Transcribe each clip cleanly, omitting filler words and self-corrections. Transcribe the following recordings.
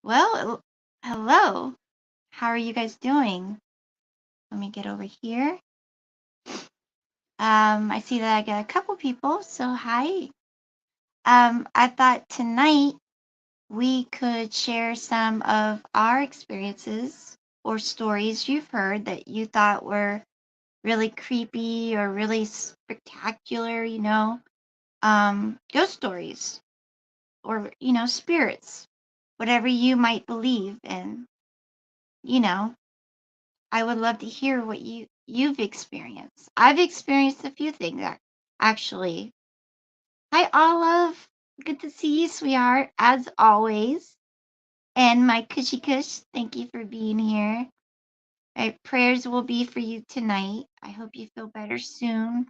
Well, hello. How are you guys doing? Let me get over here. I see that I got a couple people, so hi. I thought tonight we could share some of our experiences or stories you've heard that you thought were really creepy or really spectacular, ghost stories or, spirits, whatever you might believe in, you know. I would love to hear what you've experienced. I've experienced a few things actually. Hi Olive, good to see you, sweetheart, as always. And my cushy cush, thank you for being here. My prayers will be for you tonight. I hope you feel better soon.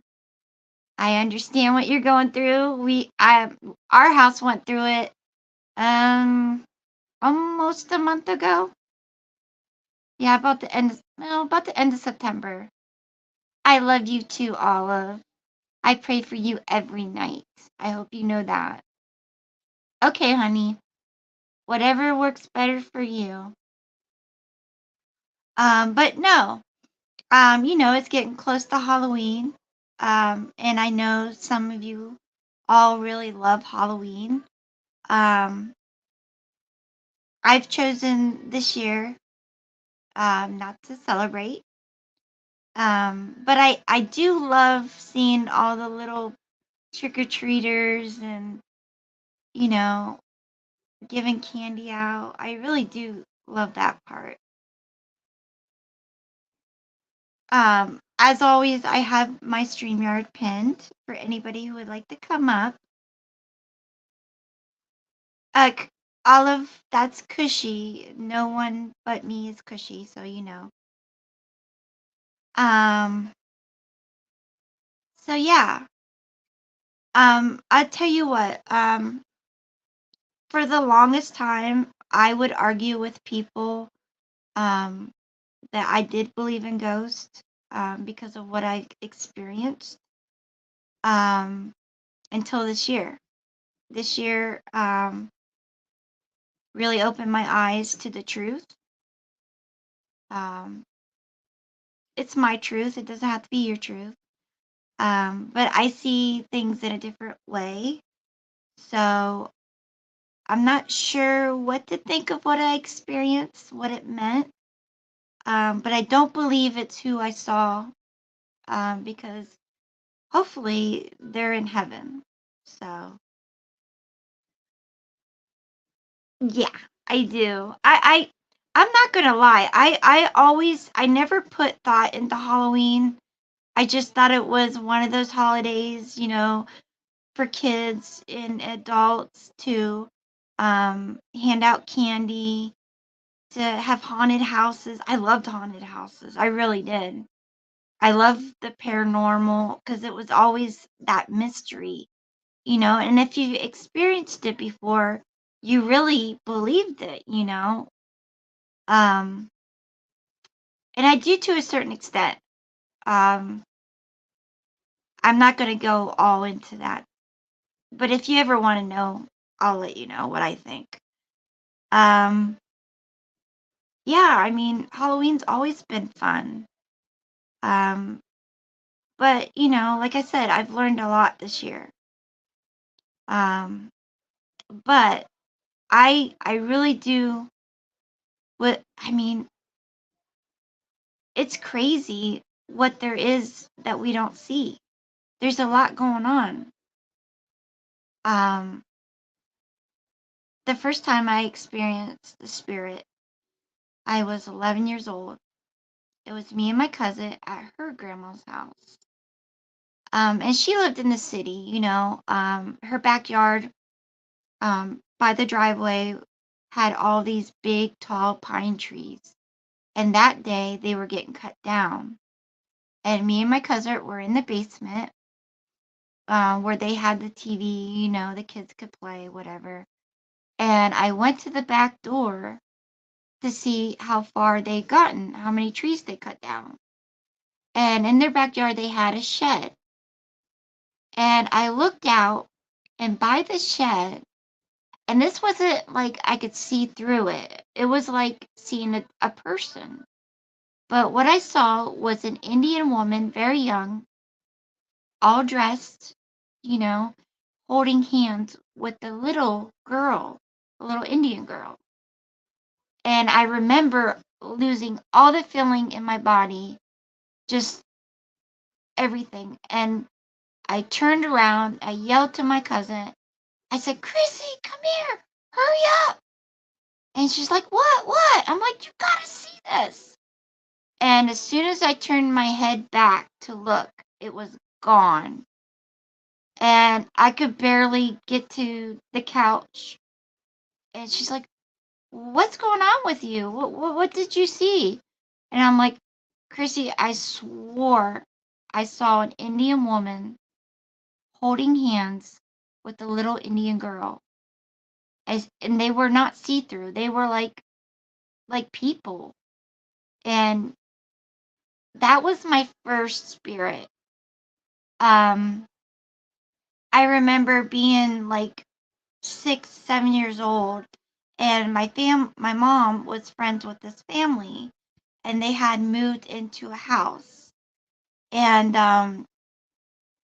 I understand what you're going through. Our house went through it um almost a month ago. Yeah, about the end of September. I love you too, Olive. I pray for you every night. I hope you know that. Okay, honey. Whatever works better for you. But no. It's getting close to Halloween. And I know some of you all really love Halloween. Um, I've chosen this year not to celebrate. But I do love seeing all the little trick-or-treaters and, you know, giving candy out. I really do love that part. As always, I have my StreamYard pinned for anybody who would like to come up. C- Olive, that's cushy. No one but me is cushy, so you know. Um, so yeah. I tell you what, for the longest time, I would argue with people um that I did believe in ghosts because of what I experienced um until this year. This year really opened my eyes to the truth. Um, it's my truth. It doesn't have to be your truth. But I see things in a different way. So I'm not sure what to think of what I experienced, what it meant. But I don't believe it's who I saw because hopefully they're in heaven. So yeah, I do. I'm not gonna lie. I never put thought into Halloween. I just thought it was one of those holidays, for kids and adults to hand out candy, to have haunted houses. I loved haunted houses. I really did. I loved the paranormal because it was always that mystery, and if you experienced it before, you really believed it. Um, and I do to a certain extent. Um, I'm not going to go all into that, but if you ever want to know, I'll let you know what I think. Um, yeah, I mean, Halloween's always been fun. Um, but like I said, I've learned a lot this year. Um, but I really do what I mean, it's crazy what there is that we don't see. There's a lot going on. Um, the first time I experienced the spirit, I was 11 years old. It was me and my cousin at her grandma's house. And she lived in the city, her backyard by the driveway had all these big, tall pine trees. And that day they were getting cut down. And me and my cousin were in the basement where they had the TV, the kids could play, whatever. And I went to the back door to see how far they'd gotten, how many trees they cut down. And in their backyard, they had a shed. And I looked out, and by the shed, And this wasn't like I could see through it. It was like seeing a person. But what I saw was an Indian woman, very young, all dressed, you know, holding hands with a little girl, a little Indian girl. And I remember losing all the feeling in my body, just everything. And I turned around, I yelled to my cousin. I said, Chrissy, come here, hurry up. And she's like, what? I'm like, you gotta see this. And as soon as I turned my head back to look, it was gone. And I could barely get to the couch. And she's like, what's going on with you? What did you see? And I'm like, Chrissy, I swore I saw an Indian woman holding hands with a little Indian girl. And they were not see-through. They were like people. And that was my first spirit. Um, I remember being like 6, 7 years old, and my mom was friends with this family, and they had moved into a house, and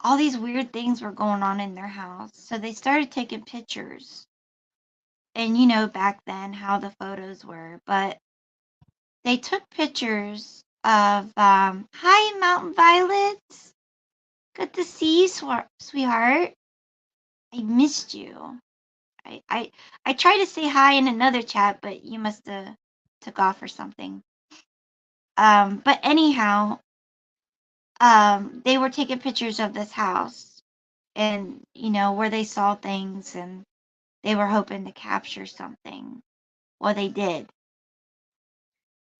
all these weird things were going on in their house. So they started taking pictures, and back then how the photos were, but they took pictures of hi Mountain Violets, good to see you, sweetheart. I missed you. I tried to say hi in another chat, but you must have took off or something. But anyhow, they were taking pictures of this house and where they saw things and they were hoping to capture something. Well, they did.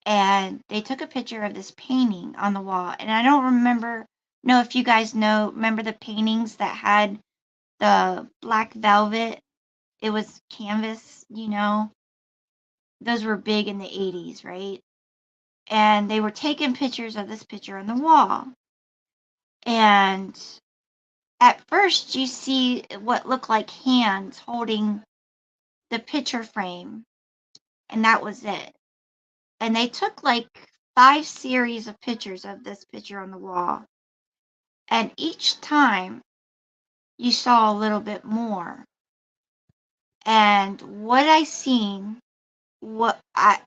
And they took a picture of this painting on the wall. And I don't know if you guys remember the paintings that had the black velvet. It was canvas. Those were big in the 80s, right? And they were taking pictures of this picture on the wall. And at first, you see what looked like hands holding the picture frame, and that was it. And they took like 5 series of pictures of this picture on the wall. And each time, you saw a little bit more. And what I seen, what I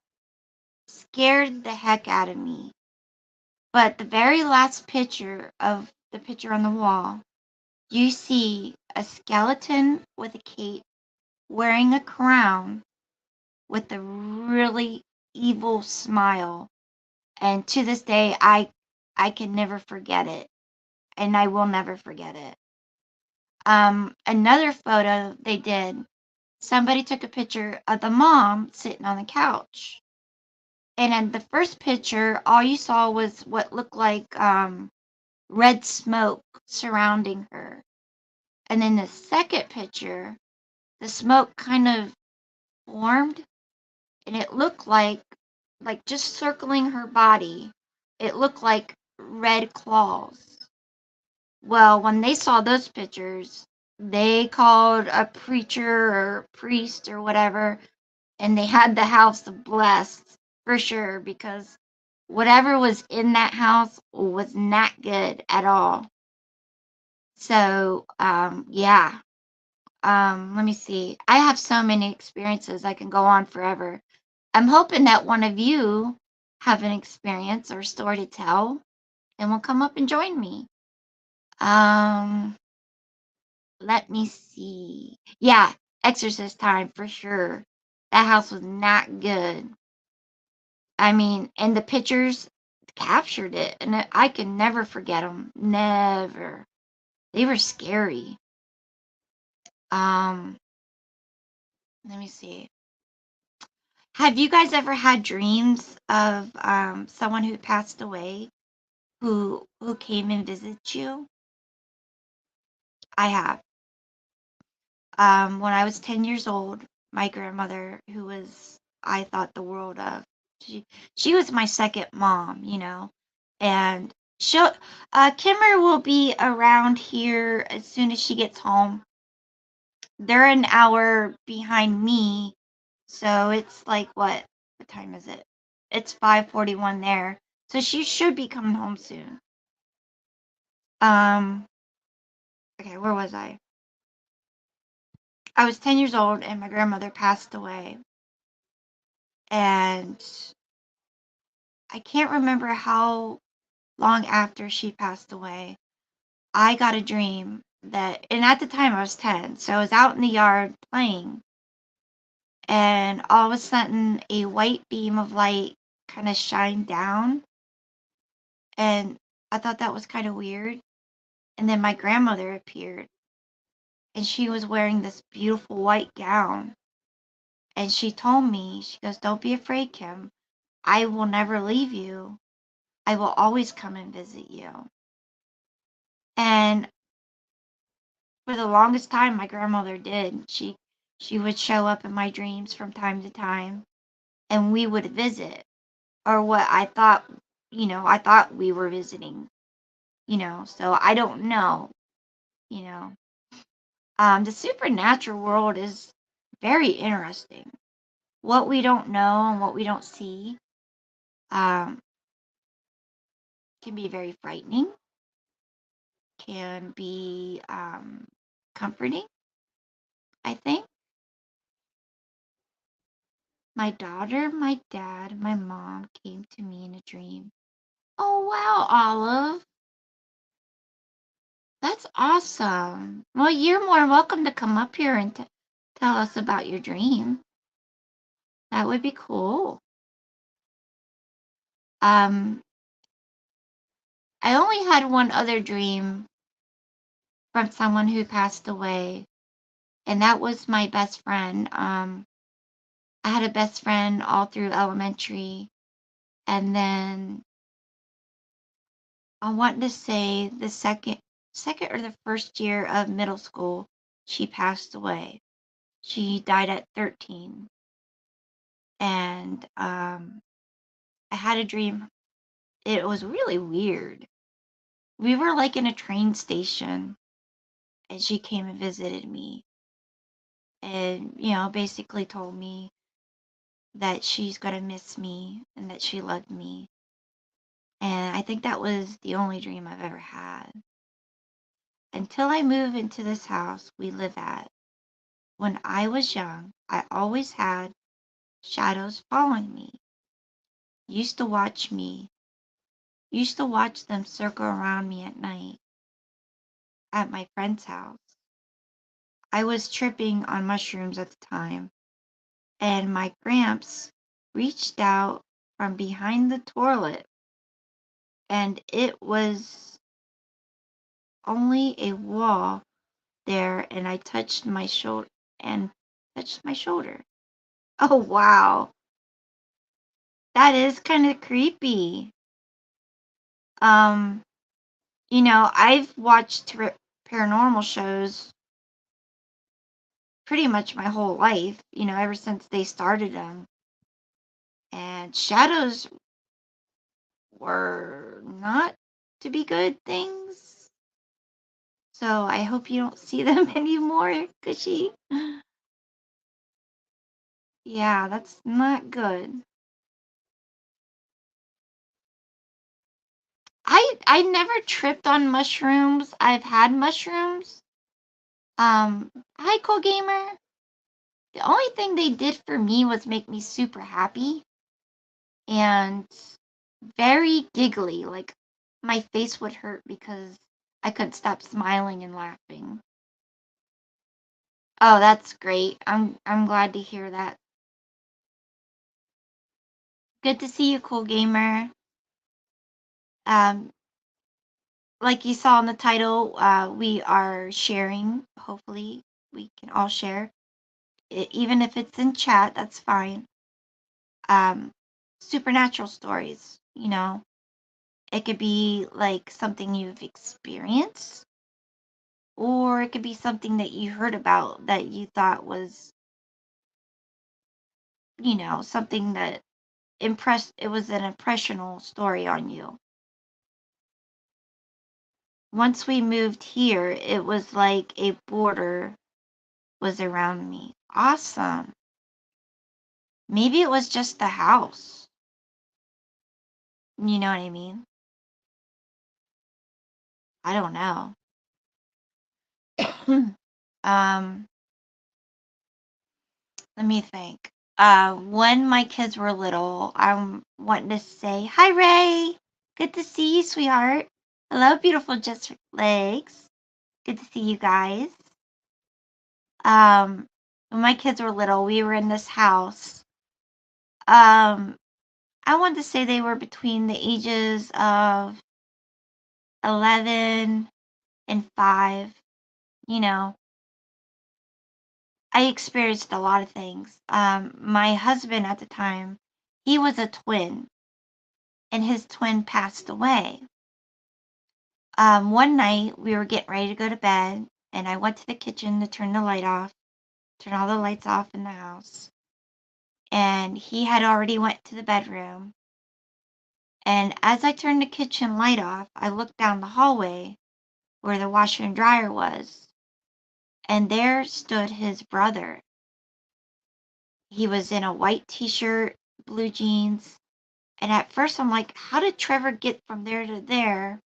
scared the heck out of me. But the very last picture of the picture on the wall, you see a skeleton with a cape wearing a crown with a really evil smile. And to this day, I can never forget it. And I will never forget it. Another photo they did, somebody took a picture of the mom sitting on the couch. And in the first picture, all you saw was what looked like red smoke surrounding her. And then the second picture, the smoke kind of formed and it looked like just circling her body. It looked like red claws. Well, when they saw those pictures, they called a preacher or priest or whatever, and they had the house blessed for sure because whatever was in that house was not good at all. So, yeah. Let me see. I have so many experiences. I can go on forever. I'm hoping that one of you have an experience or story to tell and will come up and join me. Um, Let me see. Yeah, exorcist time for sure. That house was not good. I mean, and the pictures captured it, and I can never forget them. Never. They were scary. Um, Let me see. Have you guys ever had dreams of someone who passed away who came and visited you? I have. When I was 10 years old, my grandmother, who was I thought the world of, she was my second mom. And she'll Kimmer will be around here as soon as she gets home. They're an hour behind me, so it's like what time is it? It's 5:41 there. So she should be coming home soon. Um, okay, where was I? I was 10 years old and my grandmother passed away. And I can't remember how long after she passed away, I got a dream that, and at the time I was 10, so I was out in the yard playing, and all of a sudden a white beam of light kind of shined down, and I thought that was kind of weird. And then my grandmother appeared, and she was wearing this beautiful white gown. And she told me, she goes, "Don't be afraid, Kim. I will never leave you. I will always come and visit you." And for the longest time, my grandmother did. She would show up in my dreams from time to time, and we would visit, or what I thought, I thought we were visiting, so I don't know, you know. The supernatural world is very interesting. What we don't know and what we don't see um, can be very frightening, can be comforting, I think. My daughter, my dad, my mom came to me in a dream. Oh, wow, Olive. That's awesome. Well, you're more welcome to come up here and tell us about your dream. That would be cool. Um, I only had one other dream from someone who passed away, and that was my best friend. I had a best friend all through elementary, and then I want to say the second or the first year of middle school, she passed away. She died at 13. And I had a dream. It was really weird. We were like in a train station, and she came and visited me, and basically told me that she's gonna miss me and that she loved me. And I think that was the only dream I've ever had. Until I move into this house we live at. When I was young, I always had shadows following me. Used to watch me, used to watch them circle around me at night at my friend's house. I was tripping on mushrooms at the time, and my gramps reached out from behind the toilet, and it was only a wall there, and I touched my shoulder. Oh wow. That is kind of creepy. Um, I've watched paranormal shows pretty much my whole life, ever since they started them. And shadows were not to be good things. So I hope you don't see them anymore, Cushy. Yeah, that's not good. I never tripped on mushrooms. I've had mushrooms. Hi, Cool Gamer. The only thing they did for me was make me super happy and very giggly. Like my face would hurt because I couldn't stop smiling and laughing. Oh, that's great. I'm glad to hear that. Good to see you, Cool Gamer. Um, like you saw in the title, we are sharing. Hopefully, we can all share. Even if it's in chat, that's fine. Um, Supernatural stories, It could be like something you've experienced, or it could be something that you heard about that you thought was, something that it was an impressional story on you. Once we moved here, it was like a border was around me. Awesome. Maybe it was just the house. You know what I mean? I don't know. um, Let me think. When my kids were little, I'm wanting to say, "Hi, Ray. Good to see you, sweetheart. Hello, beautiful just legs. Good to see you guys." Um, when my kids were little, we were in this house. Um, I want to say they were between the ages of 11 and 5. You know, I experienced a lot of things. My husband at the time, he was a twin, and his twin passed away. One night we were getting ready to go to bed, and I went to the kitchen to turn the light off, turn all the lights off in the house. And he had already went to the bedroom. And as I turned the kitchen light off, I looked down the hallway where the washer and dryer was, and there stood his brother. He was in a white t-shirt, blue jeans, and at first I'm like, how did Trevor get from there to there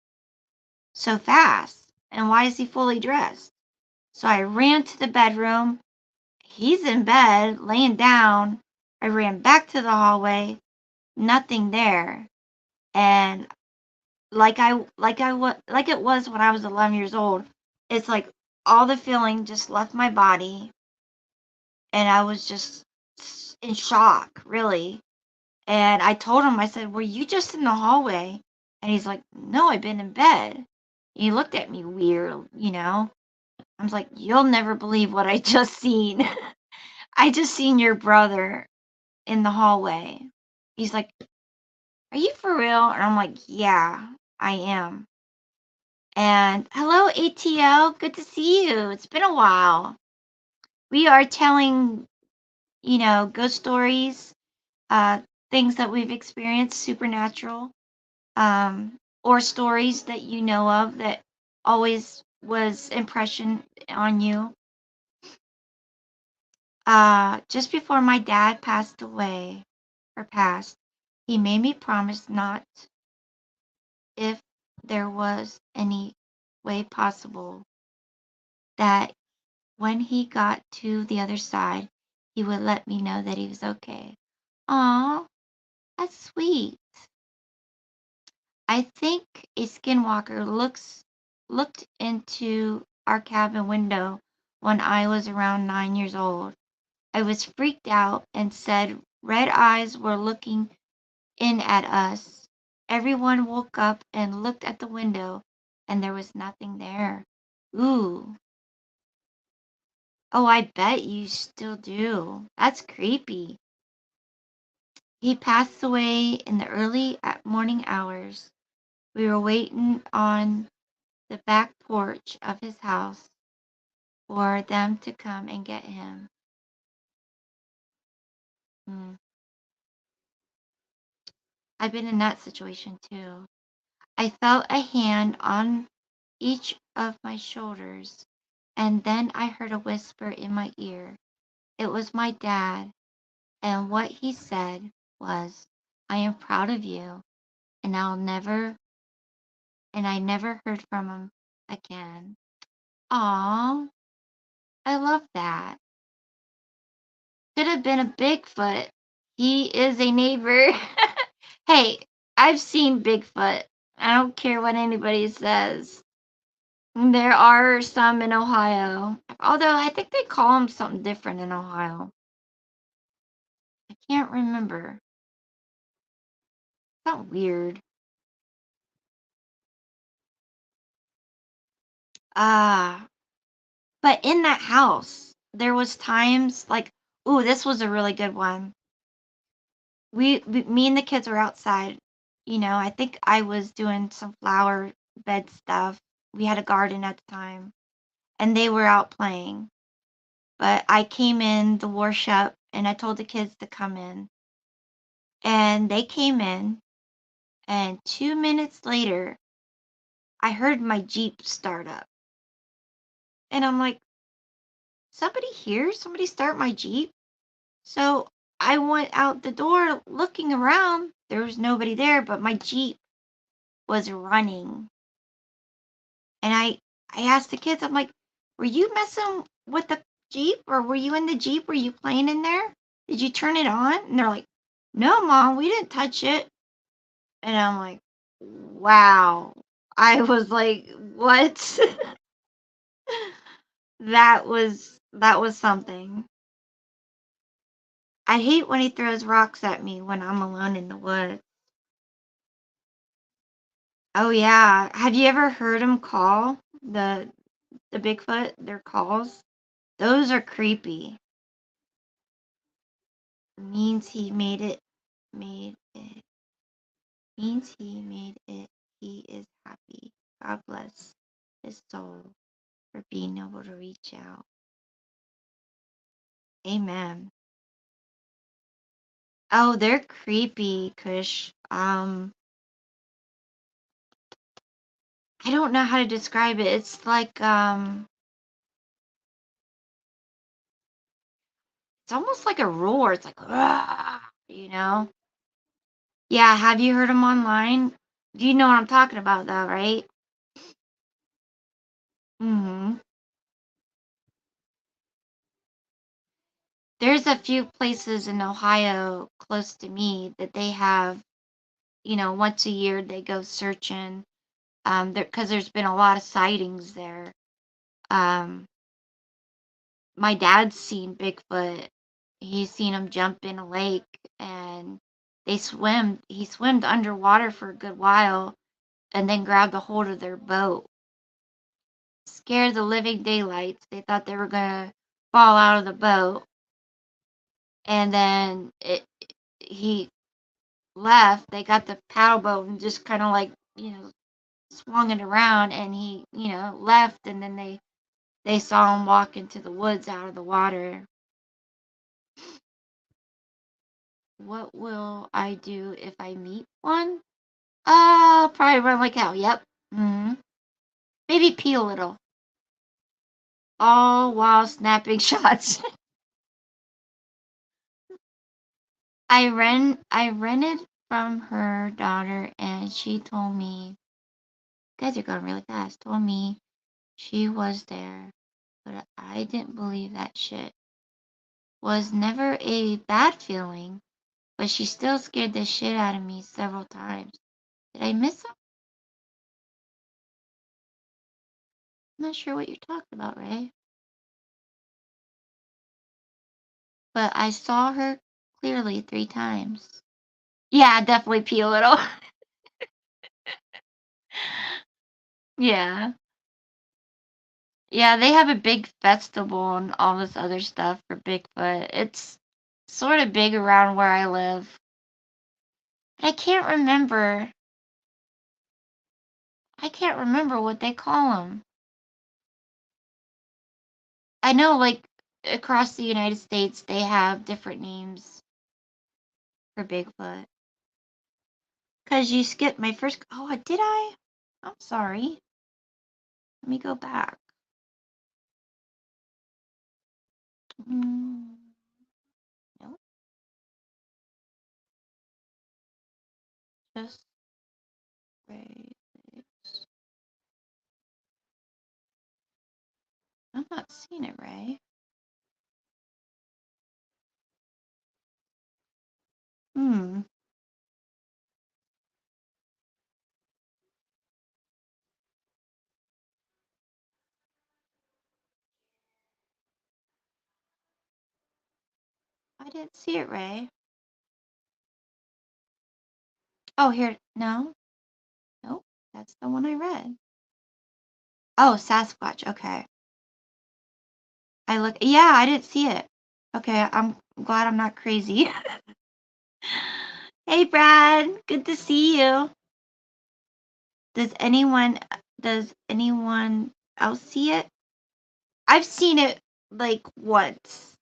so fast? And why is he fully dressed? So I ran to the bedroom. He's in bed, laying down. I ran back to the hallway, nothing there. And like it was when I was 11 years old, it's like all the feeling just left my body, and I was just in shock, really. And I told him, I said, "Were you just in the hallway?" And he's like, "No, I've been in bed." And he looked at me weird. I was like, "You'll never believe what I just seen." I just seen your brother in the hallway. He's like, "Are you for real?" And I'm like, "Yeah, I am." And hello, ATL. Good to see you. It's been a while. We are telling, ghost stories, uh, things that we've experienced, supernatural, or stories that you know of that always was impression on you. Just before my dad passed away, or passed, he made me promise not, if there was any way possible, that when he got to the other side, he would let me know that he was okay. Aw, that's sweet. I think a skinwalker looked into our cabin window when I was around 9 years old. I was freaked out and said red eyes were looking in at us. Everyone woke up and looked at the window, and there was nothing there. Ooh. Oh, I bet you still do. That's creepy. He passed away in the early morning hours. We were waiting on the back porch of his house for them to come and get him. Mm. I've been in that situation too. I felt a hand on each of my shoulders, and then I heard a whisper in my ear. It was my dad, and what he said was, "I am proud of you," and I never heard from him again. Aw, I love that. Could have been a Bigfoot. He is a neighbor. Hey, I've seen Bigfoot. I don't care what anybody says. There are some in Ohio. Although I think they call them something different in Ohio. I can't remember. Something weird. Ah, but in that house, there was times like, ooh, this was a really good one. Me and the kids were outside. I think I was doing some flower bed stuff. We had a garden at the time, and they were out playing. But I came in the workshop and I told the kids to come in. And they came in, and 2 minutes later, I heard my Jeep start up. And I'm like, somebody here? Somebody start my Jeep? So I went out the door looking around. There was nobody there, but my Jeep was running. And I asked the kids, I'm like, were you messing with the Jeep or were you in the Jeep? Were you playing in there? Did you turn it on? And they're like, no, Mom, we didn't touch it. And I'm like, wow. I was like, what? That was something. I hate when he throws rocks at me when I'm alone in the woods. Oh yeah. Have you ever heard him call the Bigfoot? Their calls? Those are creepy. Means he made it. Means he made it. He is happy. God bless his soul for being able to reach out. Amen. Oh, they're creepy, Kush. I don't know how to describe it. It's like it's almost like a roar. It's like "Rah," you know? Yeah, have you heard them online? You know what I'm talking about though, right? Mhm. There's a few places in Ohio close to me that they have, once a year they go searching. There because there's been a lot of sightings there. Um, my dad's seen Bigfoot. He's seen him jump in a lake and he swam underwater for a good while and then grabbed a hold of their boat. Scared the living daylights. They thought they were gonna fall out of the boat, and then he left. They got the paddle boat and just kind of like swung it around, and he left, and then they saw him walk into the woods out of the water. What will I do if I meet one? I'll probably run like hell. Yep. Maybe pee a little, all while snapping shots. I rented from her daughter and she told me, you guys are going really fast, told me she was there, but I didn't believe that shit. Was never a bad feeling, but she still scared the shit out of me several times. Did I miss them? I'm not sure what you're talking about, Ray. But I saw her clearly 3 times. Yeah, definitely pee a little. Yeah. Yeah, they have a big festival and all this other stuff for Bigfoot. It's sort of big around where I live. I can't remember. I can't remember what they call them. I know, like, across the United States, they have different names for Bigfoot. Because you skipped my first. Oh, did I? I'm sorry. Let me go back. Mm, nope. Just wait. I'm not seeing it, Ray. Hmm. I didn't see it, Ray. Oh, here. No. Nope. That's the one I read. Oh, Sasquatch. Okay. I look. Yeah, I didn't see it. Okay, I'm glad I'm not crazy. Hey, Brad. Good to see you. Does anyone does anyone else see it? I've seen it like once.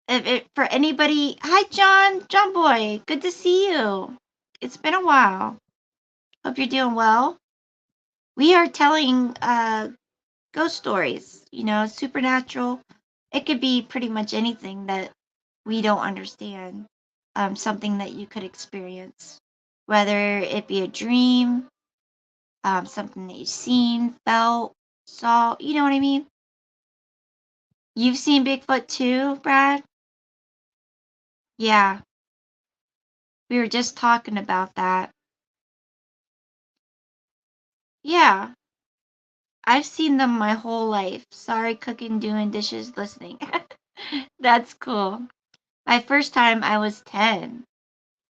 If it for anybody, hi John, John boy. Good to see you. It's been a while. Hope you're doing well. We are telling ghost stories, supernatural. It could be pretty much anything that we don't understand, something that you could experience, whether it be a dream, something that you've seen, felt, saw. You know what I mean? You've seen Bigfoot too, Brad? Yeah, we were just talking about that. Yeah, I've seen them my whole life. Sorry, cooking, doing dishes, listening. That's cool. My first time I was 10.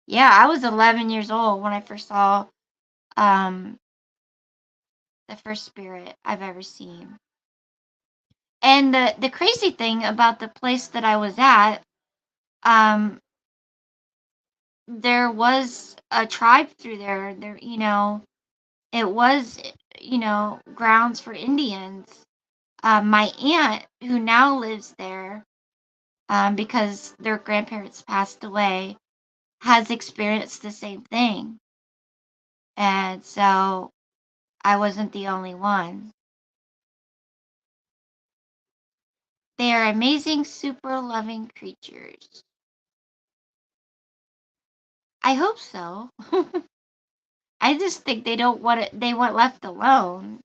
Yeah, I was 11 years old when I first saw um the first spirit I've ever seen. And the crazy thing about the place that I was at, um there was a tribe through there. It was, grounds for Indians. My aunt, who now lives there, because their grandparents passed away, has experienced the same thing. And so I wasn't the only one. They are amazing, super loving creatures. I hope so. I just think they don't want it, they want left alone.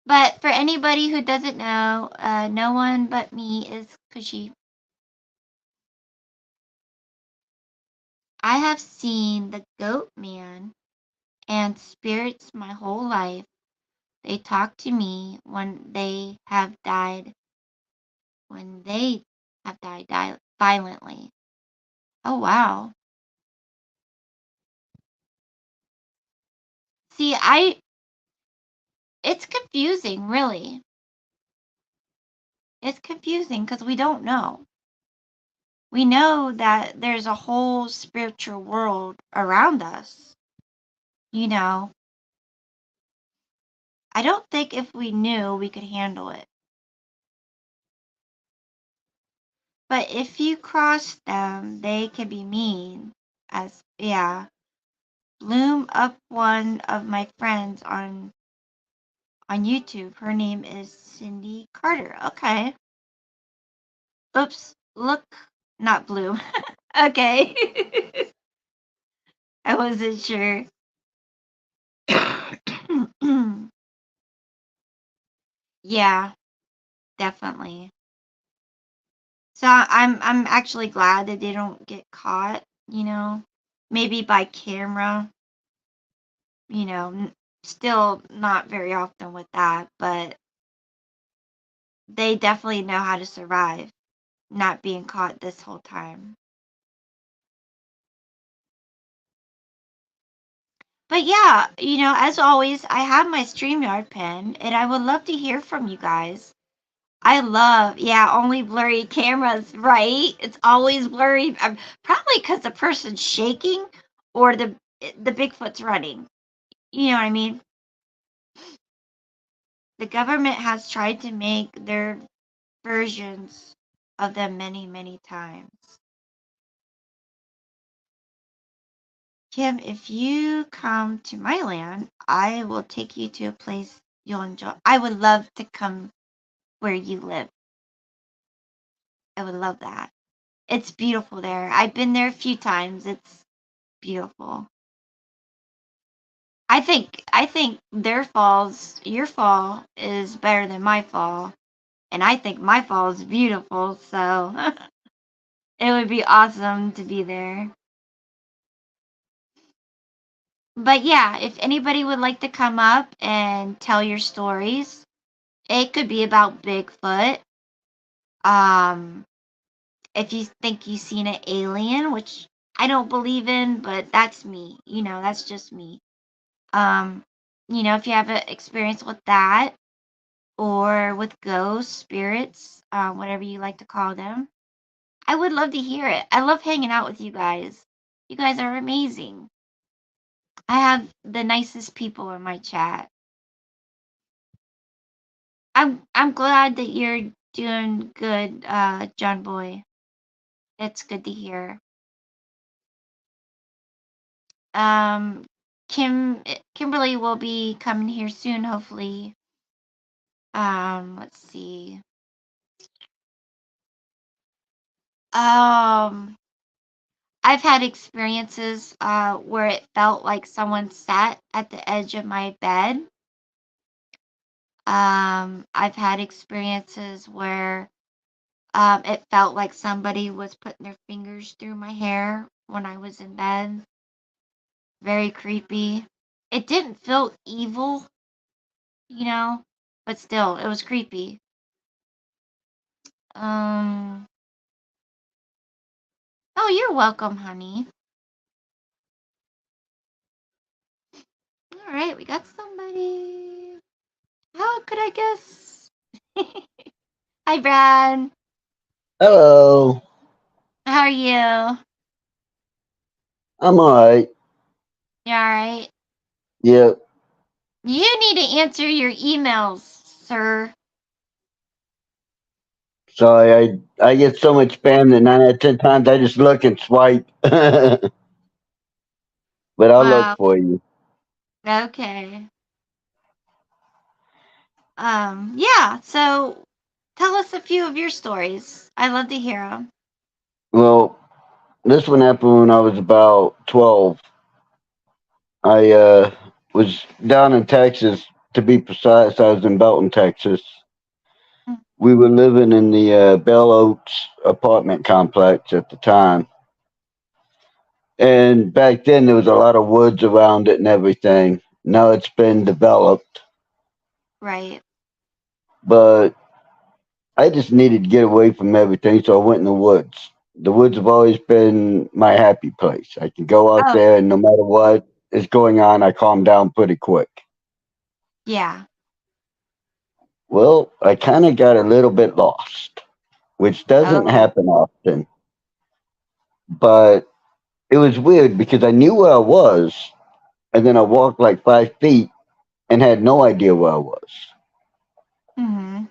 But for anybody who doesn't know, no one but me is Cushy. I have seen the goat man and spirits my whole life. They talk to me when they have died violently. Oh wow. See, it's confusing, really. It's confusing because we don't know. We know that there's a whole spiritual world around us. You know, I don't think if we knew we could handle it. But if you cross them, they can be mean. Yeah. Bloom up one of my friends on YouTube. Her name is Cindy Carter. Okay. Oops. Look, not Bloom. Okay. I wasn't sure. Yeah, definitely. So I'm actually glad that they don't get caught. Maybe by camera, still not very often with that, but they definitely know how to survive not being caught this whole time. But yeah, as always, I have my StreamYard pin and I would love to hear from you guys. Yeah, only blurry cameras, right? It's always blurry. Probably because the person's shaking or the Bigfoot's running. You know what I mean? The government has tried to make their versions of them many, many times. Kim, if you come to my land, I will take you to a place you'll enjoy. I would love to come where you live. I would love that. It's beautiful there. I've been there a few times. It's beautiful. I think your fall is better than my fall, and I think my fall is beautiful, so it would be awesome to be there. But yeah, if anybody would like to come up and tell your stories, it could be about Bigfoot. Um, if you think you've seen an alien, which I don't believe in, but that's me. That's just me. Um, if you have an experience with that or with ghosts, spirits, whatever you like to call them, I would love to hear it. I love hanging out with you guys. You guys are amazing. I have the nicest people in my chat. I'm glad that you're doing good, John Boy. It's good to hear. Um, Kimberly will be coming here soon, hopefully. Let's see. Um, I've had experiences where it felt like someone sat at the edge of my bed. I've had experiences where it felt like somebody was putting their fingers through my hair when I was in bed. Very creepy. It didn't feel evil, you know, but still, it was creepy. Um, oh, you're welcome, honey. All right, we got somebody. How could I guess? Hi, Brad. Hello. How are you? I'm alright. You all right? Yeah. You need to answer your emails, sir. Sorry, I get so much spam that 9 out of 10 times I just look and swipe. But I'll look Wow. for you. Okay. Yeah. So, tell us a few of your stories. I love to hear them. Well, this one happened when I was about 12. I was down in Texas. To be precise, I was in Belton, Texas. We were living in the Bell Oaks apartment complex at the time. And back then, there was a lot of woods around it and everything. Now it's been developed. Right. But I just needed to get away from everything, so I went in the woods. The woods have always been my happy place. I can go out Oh, there, and no matter what is going on, I calm down pretty quick. yeah. Well, I kind of got a little bit lost, which doesn't Oh. happen often, but it was weird because I knew where I was, and then I walked like 5 feet and had no idea where I was. Mhm.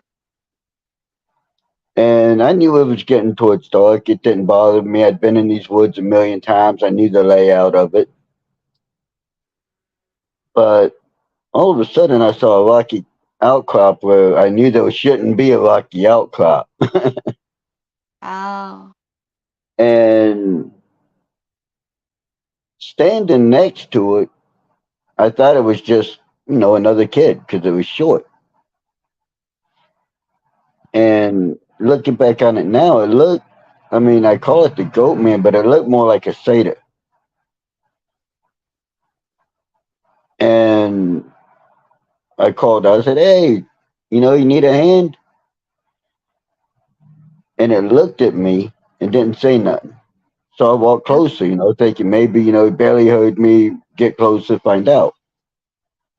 And I knew it was getting towards dark. It didn't bother me. I'd been in these woods a million times. I knew the layout of it. But all of a sudden, I saw a rocky outcrop where I knew there shouldn't be a rocky outcrop. Oh. And standing next to it, I thought it was just, another kid because it was short. And looking back on it now, I mean, I call it the goat man, but it looked more like a satyr. And I called out, I said, hey, you need a hand? And it looked at me and didn't say nothing. So I walked Oh, closer, thinking maybe, he barely heard me, get closer, find out.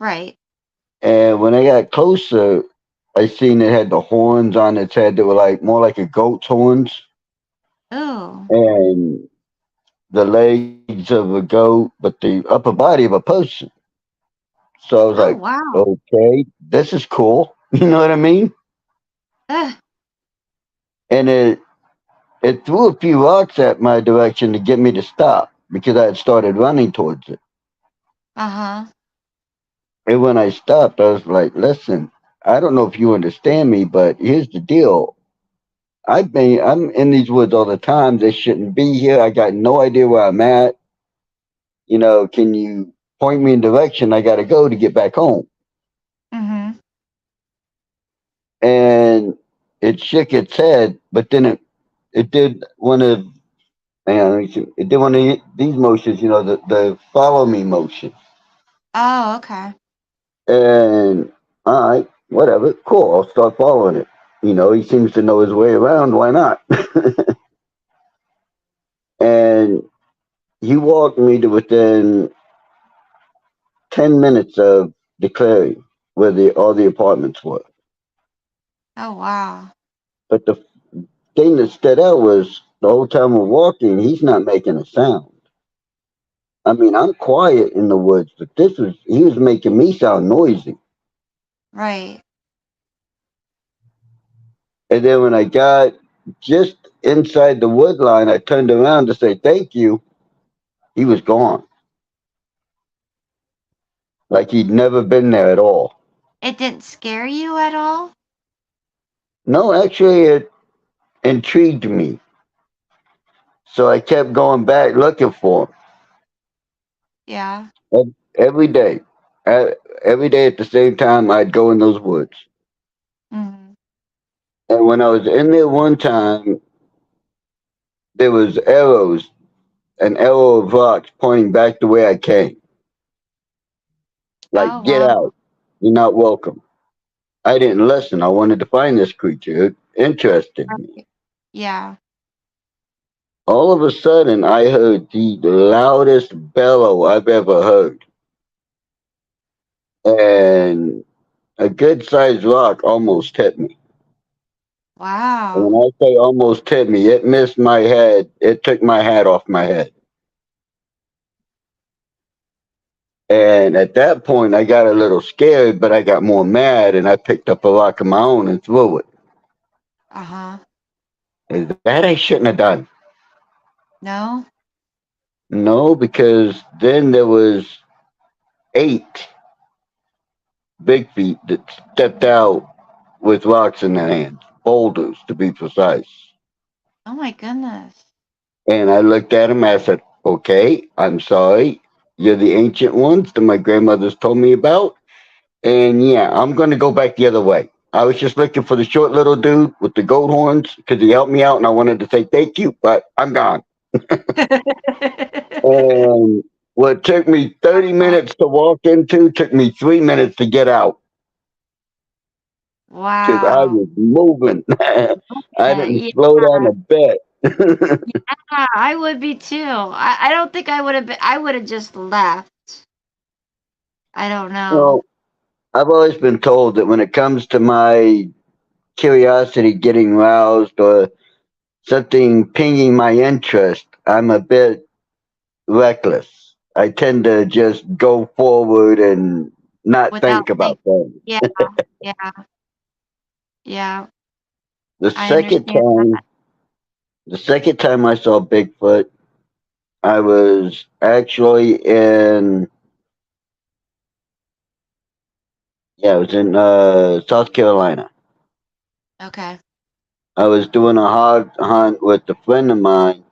right. And when I got closer, I seen it had the horns on its head that were like more like a goat's horns Oh. and the legs of a goat, but the upper body of a person. So I was Oh, like, wow. okay, this is cool. You know what I mean? Ugh. And it threw a few rocks at my direction to get me to stop because I had started running towards it. Uh-huh. And when I stopped, I was like, listen, I don't know if you understand me, but here's the deal. I'm in these woods all the time. They shouldn't be here. I got no idea where I'm at. Can you point me in direction I got to go to get back home? Mhm. And it shook its head, but then it did one of it did one of these motions, the follow me motion. Oh, okay. And all right, whatever, cool. I'll start following it. He seems to know his way around. Why not? And he walked me to within 10 minutes of declaring where all the apartments were. Oh, wow. But the thing that stood out was the whole time we're walking, he's not making a sound. I mean, I'm quiet in the woods, but he was making me sound noisy. Right. And then when I got just inside the wood line, I turned around to say thank you. He was gone. like he'd never been there at all. It didn't scare you at all? No, actually, it intrigued me. So I kept going back looking for Yeah. him every day. Every day at the same time, I'd go in those woods. Mhm. And when I was in there one time, there was arrows, an arrow of rocks pointing back the way I came. Oh, Like, get wow. out. You're not welcome. I didn't listen. I wanted to find this creature. It interested me. Right. Yeah. All of a sudden, I heard the loudest bellow I've ever heard. And a good sized rock almost hit me. And Wow. when I say almost hit me, it missed my head. It took my hat off my head. And at that point, I got a little scared, but I got more mad and I picked up a rock of my own and threw it. Uh-huh. That I shouldn't have done. No? No, because then there was 8 big feet that stepped out with rocks in their hands, boulders to be precise. Oh my goodness. And I looked at them. I said, "Okay, I'm sorry. You're the ancient ones that my grandmothers told me about. And yeah, I'm going to go back the other way. I was just looking for the short little dude with the gold horns because he helped me out, and I wanted to say thank you, but I'm gone." And what took me 30 minutes to walk into took me 3 minutes to get out because I Wow. was moving. I didn't Yeah, slow down a bit. yeah, I would be too. I don't think I would have been, I would have just left. I don't know. Well, I've always been told that when it comes to my curiosity getting roused or something pinging my interest, I'm a bit reckless. I tend to just go forward and not Without think about thinking. things. Yeah, yeah, yeah. The I second understand time, that. the second time I saw Bigfoot, I was actually in, yeah, I was in South Carolina. Okay. I was doing a hog hunt with a friend of mine,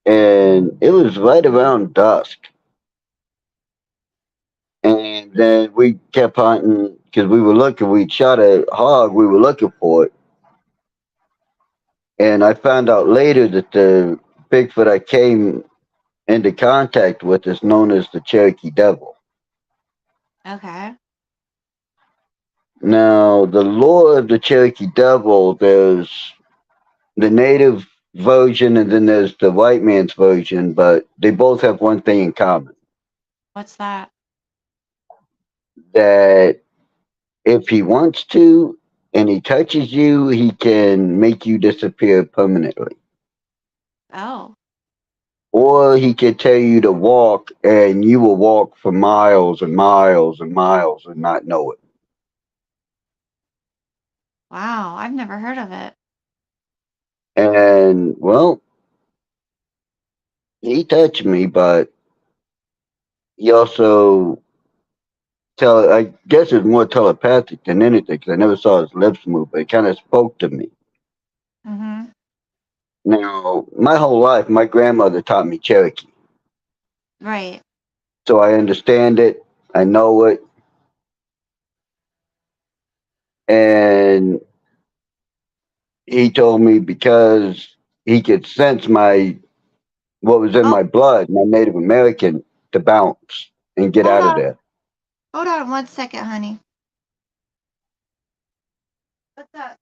and it was right around dusk. And then we kept hunting because we were looking. We shot a hog. We were looking for it, and I found out later that the Bigfoot I came into contact with is known as the Cherokee Devil. Okay. Now, the lore of the Cherokee Devil, there's the native version and then there's the white man's version, but they both have one thing in common: What's that? that if he wants to and he touches you, he can make you disappear permanently. Oh, Or he could tell you to walk and you will walk for miles and miles and miles and not know it. wow. I've never heard of it. And well, he touched me, but he also I guess it's more telepathic than anything because I never saw his lips move, but he kind of spoke to me. Mm-hmm. Now, my whole life, my grandmother taught me Cherokee. Right. So I understand it. I know it. And he told me because he could sense what was in Oh, my blood, my Native American, to bounce and get hold out of on. there. Hold on 1 second, honey. What's that?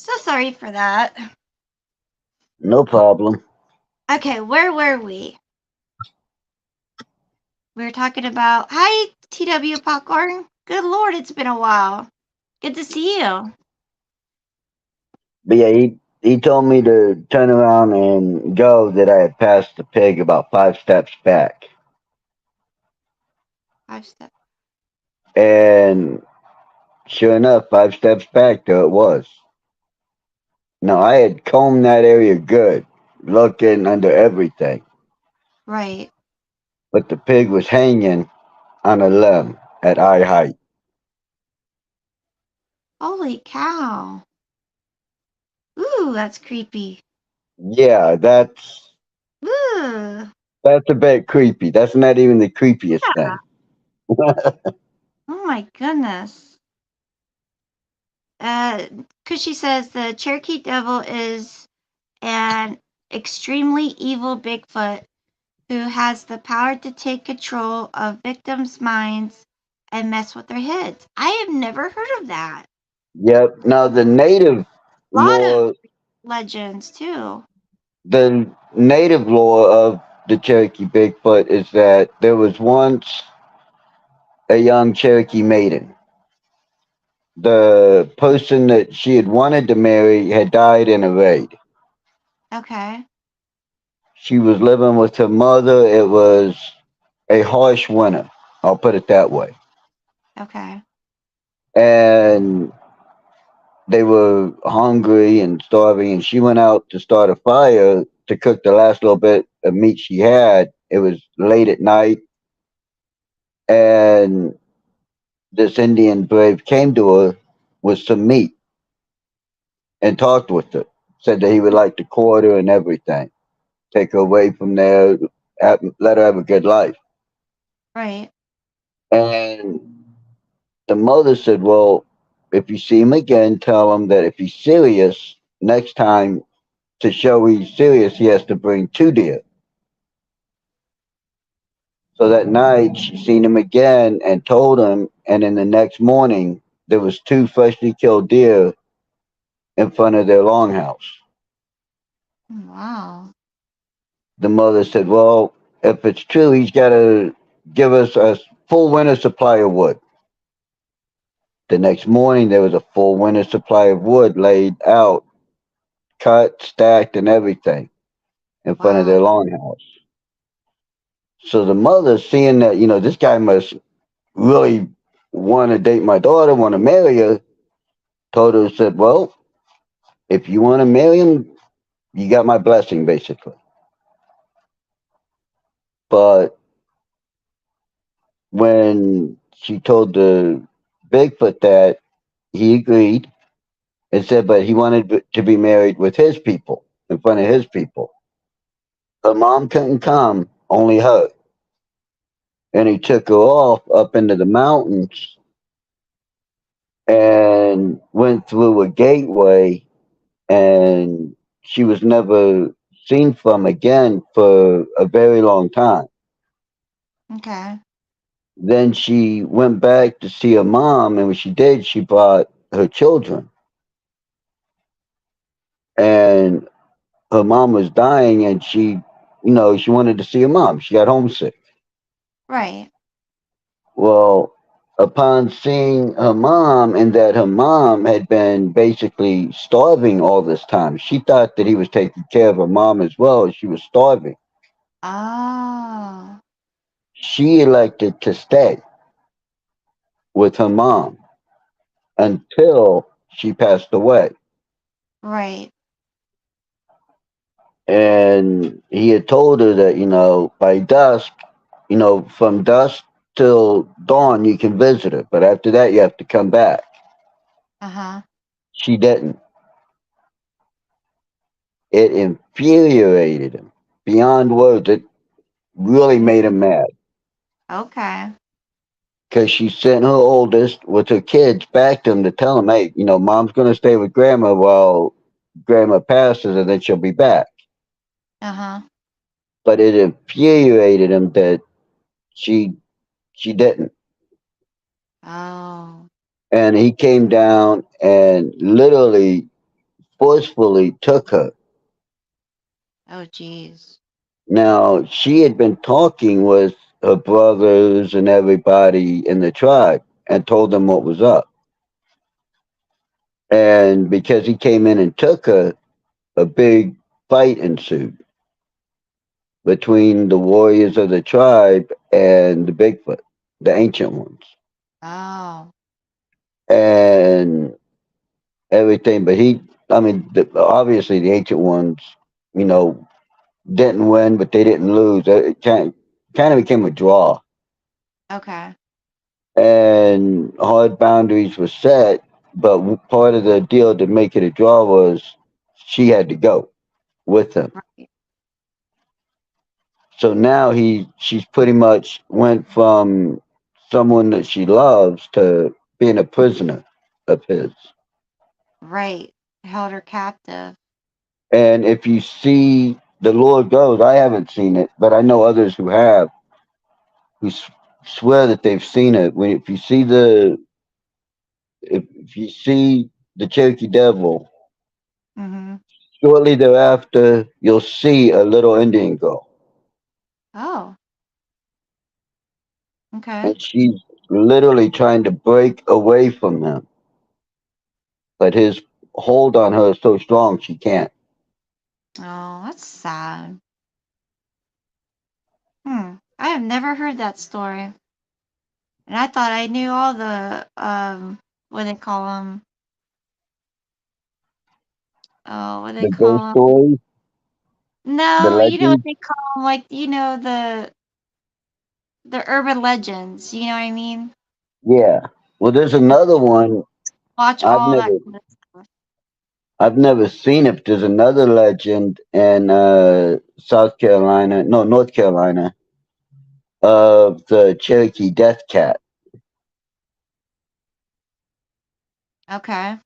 So sorry for that. No problem. Okay, where were we? We were talking about. Hi, TW Popcorn. Good Lord, it's been a while. Good to see you. But yeah, he told me to turn around and go that I had passed the pig about 5 steps back. Five steps. And sure enough, 5 steps back, there it was. Now, I had combed that area good, looking under everything, Right. but the pig was hanging on a limb at eye height. Holy cow. Ooh, that's creepy. Yeah, Ooh. that's a bit creepy. That's not even the creepiest Yeah. thing. Oh my goodness. Because she says the Cherokee Devil is an extremely evil Bigfoot who has the power to take control of victims' minds and mess with their heads. I have never heard of that. Yep. Now A lot of lore, legends too. the native lore of the Cherokee Bigfoot is that there was once a young Cherokee maiden. The person that she had wanted to marry had died in a raid. Okay. She was living with her mother. It was a harsh winter. I'll put it that way. Okay. And they were hungry and starving, and she went out to start a fire to cook the last little bit of meat she had. It was late at night, and this Indian brave came to her with some meat and talked with her. Said that he would like to court her and everything, take her away from there, let her have a good life. Right. And the mother said, "Well, if you see him again, tell him that if he's serious, next time to show he's serious, he has to bring 2 deer." So that night, she seen him again and told him, and then the next morning, there was 2 freshly killed deer in front of their longhouse. Wow. The mother said, "Well, if it's true, he's got to give us a full winter supply of wood." The next morning, there was a full winter supply of wood laid out, cut, stacked, and everything in front of Wow. their longhouse. So the mother, seeing that, this guy must really want to date my daughter, want to marry her, told her, said, "Well, if you want to marry him, you got my blessing, basically." But when she told the Bigfoot that, he agreed and said, but he wanted to be married with his people, in front of his people. Her mom couldn't come, only her. And he took her off up into the mountains and went through a gateway, and she was never seen from again for a very long time. Okay. Then she went back to see her mom, and when she did, she brought her children. And her mom was dying, and she wanted to see her mom. She got homesick. Right. Well, upon seeing her mom, and that her mom had been basically starving all this time, she thought that he was taking care of her mom as well as she was starving. Oh. She elected to stay with her mom until she passed away. Right. And he had told her that, by dusk, from dusk till dawn, you can visit her. But after that, you have to come back. Uh-huh. She didn't. It infuriated him beyond words. It really made him mad Okay. because she sent her oldest with her kids back to him to tell him, hey, mom's going to stay with grandma while grandma passes and then she'll be back. Uh-huh. But it infuriated him that she she didn't. Oh. And he came down and literally forcefully took her. Oh, geez. Now, she had been talking with her brothers and everybody in the tribe and told them what was up. And because he came in and took her, a big fight ensued between the warriors of the tribe and the Bigfoot, the ancient ones, Oh, and everything. But obviously the ancient ones, you know, didn't win, but they didn't lose. It kind of became a draw, okay. and hard boundaries were set. But part of the deal to make it a draw was she had to go with him. Right. So now she's pretty much went from someone that she loves to being a prisoner of his. Right. Held her captive. And if you see the Lord goes, I haven't seen it, but I know others who have, who swear that they've seen it. When if you see the Cherokee Devil, Mm-hmm. shortly thereafter you'll see a little Indian girl, Oh, okay. and she's literally trying to break away from him, but his hold on her is so strong she can't. Oh, that's sad. I have never heard that story. And I thought I knew all the, what they call them? Oh, what they The ghost call them? stories, the No, you know what legends, they call them? Like, the urban legends. You know what I mean? yeah. Well, there's I another one. watch I've all that never, kind of stuff. I've never seen it. But there's another legend in South Carolina, no, North Carolina, of the Cherokee Death Cat, Okay.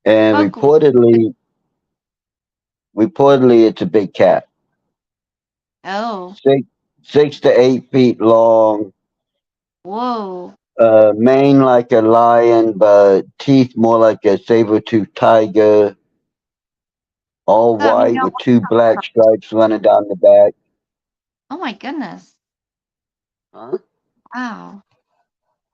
and Folklore. reportedly, it's a big cat, Oh, 6 to 8 feet long, whoa. mane like a lion, but teeth more like a saber-toothed tiger, all So, you white know with what? two black stripes running down the back. Oh my goodness. Huh? Wow.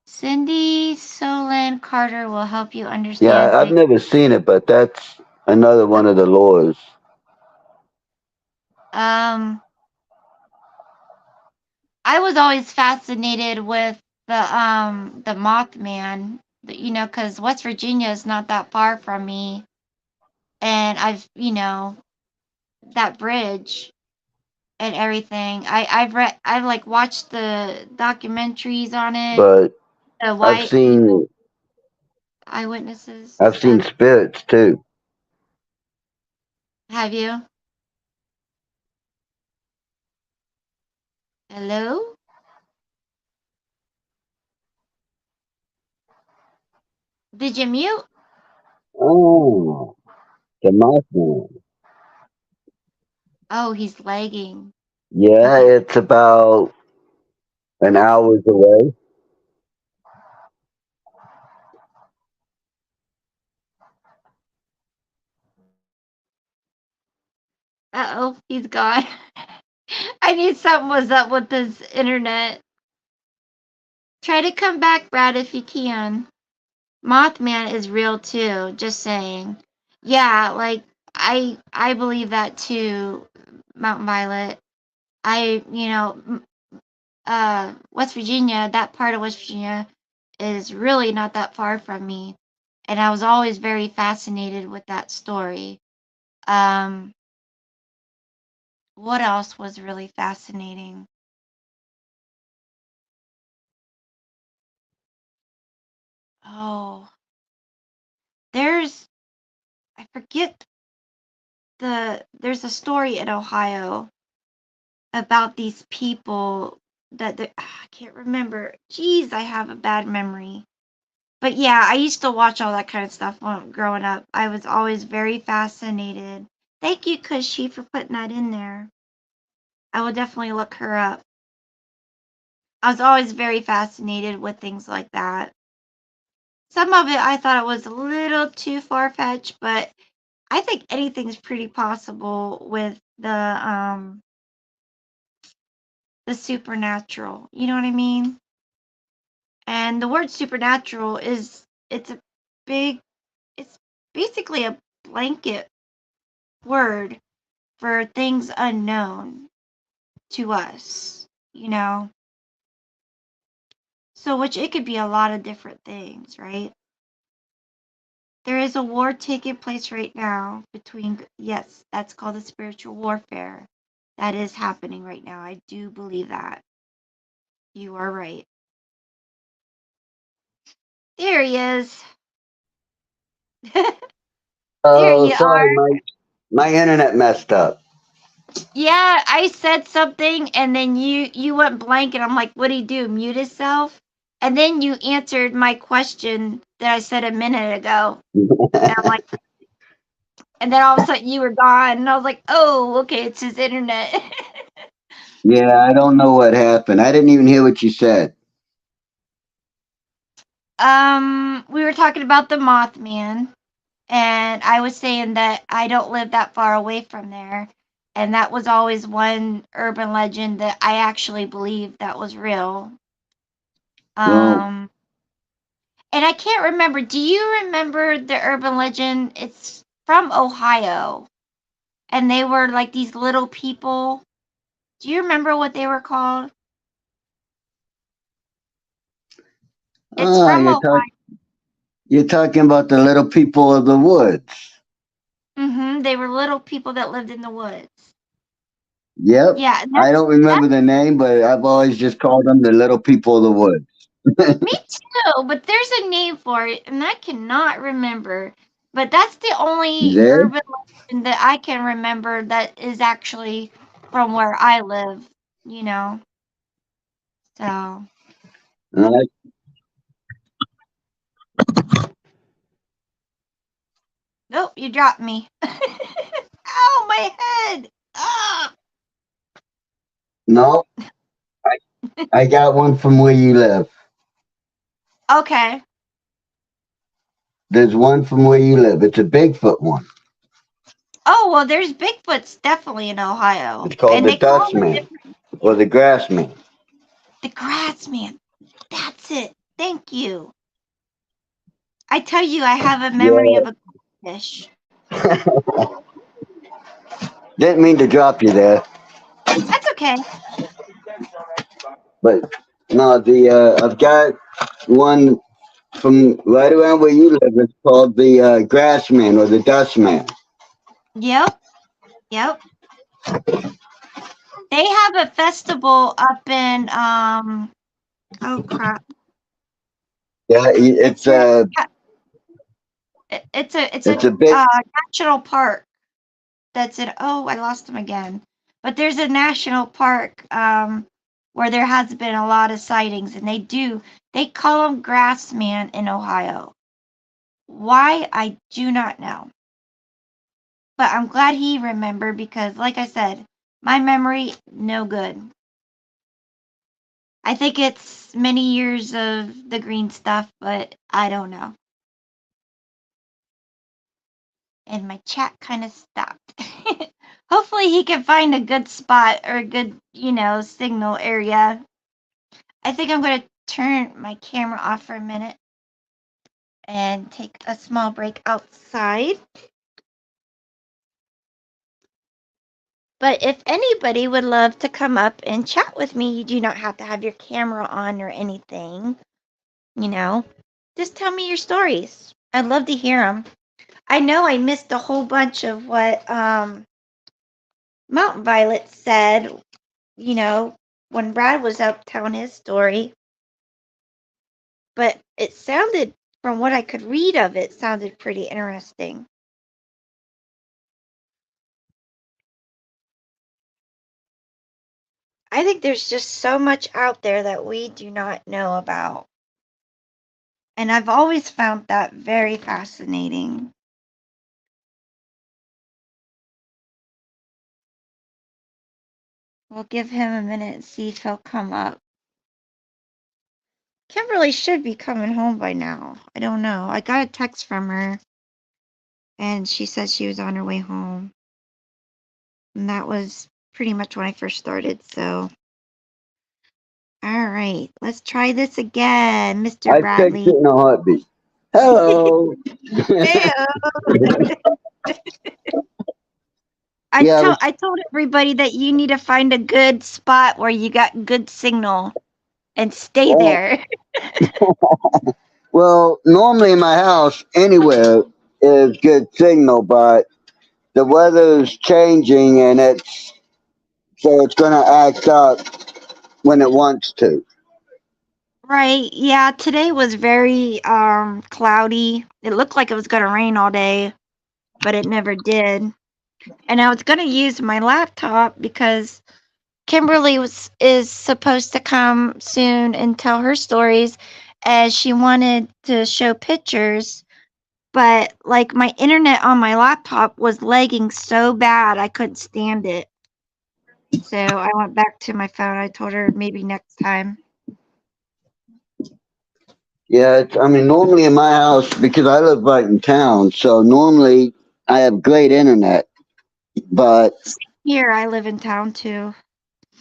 Cindy Solon Carter will help you understand Yeah, I've Big. never seen it, but that's another one of the lures. Um, I was always fascinated with the Mothman, because West Virginia is not that far from me, and that bridge and everything. I've like watched the documentaries on it, But the I've White Eagle seen eyewitnesses I've seen stuff. spirits too. Have you? Hello? Did you mute? Oh, the Mothman. Oh, he's lagging. Yeah, Okay. it's about an hour's away. Uh-oh, he's gone. I knew something was up with his internet. Try to come back, Brad, if you can. Mothman is real too, just saying. Yeah, like I believe that too, Mountain Violet. West Virginia, that part of West Virginia is really not that far from me. And I was always very fascinated with that story. Um, what else was really fascinating? Oh, there's I forget there's a story in Ohio about these people I can't remember. Jeez, I have a bad memory. But yeah, I used to watch all that kind of stuff when growing up. I was always very fascinated. Thank you, Cushy, for putting that in there. I will definitely look her up. I was always very fascinated with things like that. some of it I thought it was a little too far fetched, but I think anything's pretty possible with the supernatural. You know what I mean? And the word supernatural is it's a big it's basically a blanket word for things unknown to us, you know? So which it could be a lot of different things, right? There is a war taking place right now between, yes, that's called a spiritual warfare. That is happening right now. I do believe that. You are right. There he is. There Oh, you sorry, are. my internet messed up. Yeah, I said something and then you went blank and I'm like, what'd he do? Mute himself? And then you answered my question that I said a minute ago. And I'm like, and then all of a sudden you were gone and I was like, oh, okay, it's his internet. Yeah, I don't know what happened. I didn't even hear what you said. We were talking about the Mothman, and I was saying that I don't live that far away from there, and that was always one urban legend that I actually believed that was real. Well, Um, and I can't remember. Do you remember the urban legend? It's from Ohio, and they were like these little people. Do you remember what they were called? It's ah, from Ohio. you're talking about the little people of the woods. They were little people that lived in the woods. Yep. Yeah, and I don't remember that's the name, but I've always just called them the little people of the woods. me too, but there's a name for it, and I cannot remember. But that's the only There? urban legend that I can remember that is actually from where I live, you know. So, Uh, nope, you dropped me. Ow, my head. Ah. no, I, I got one from where you live. Okay. There's one from where you live. It's a Bigfoot one. Oh, well, there's Bigfoots definitely in Ohio, It's called and the they call Dust them Man or the Grass Man. the grass man. That's it. Thank you. I tell you, I have a memory Yeah. of a fish. Didn't mean to drop you there, That's okay. but no, the I've got one from right around where you live. It's called the Grass Man or the Dust Man. Yep, yep. They have a festival up in oh crap. Yeah, It's in it's a it's a big. national park that's in oh, I lost them again. But there's a national park where there has been a lot of sightings and they call them grassman in Ohio. Why I do not know. But I'm glad he remembered because like I said, my memory no good. I think it's many years of the green stuff, but I don't know. And my chat kind of stopped. Hopefully, he can find a good spot or a good, signal area. I think I'm going to turn my camera off for a minute and take a small break outside. But if anybody would love to come up and chat with me, you do not have to have your camera on or anything, you know. Just tell me your stories. I'd love to hear them. I know I missed a whole bunch of what Mountain Violet said, you know, when Brad was up telling his story, but it sounded, from what I could read of it, sounded pretty interesting. I think there's just so much out there that we do not know about. And I've always found that very fascinating. We'll give him a minute and see if he'll come up. Kimberly should be coming home by now. I don't know. I got a text from her and she said she was on her way home. And that was pretty much when I first started. So, all right, let's try this again, Mr. I fixed Bradley. it in a heartbeat. Hello. Hey, Yeah, I told everybody that you need to find a good spot where you got good signal and stay well, there. well, normally in my house, anywhere is good signal, but the weather's changing and it's going to act up when it wants to. Right. Yeah, today was very cloudy. It looked like it was going to rain all day, but it never did. And I was going to use my laptop because Kimberly is supposed to come soon and tell her stories as she wanted to show pictures, but like my internet on my laptop was lagging so bad I couldn't stand it. So I went back to my phone. I told her maybe next time. Yeah, I mean, normally in my house, because I live right in town, so normally I have great internet, but Here I live in town too.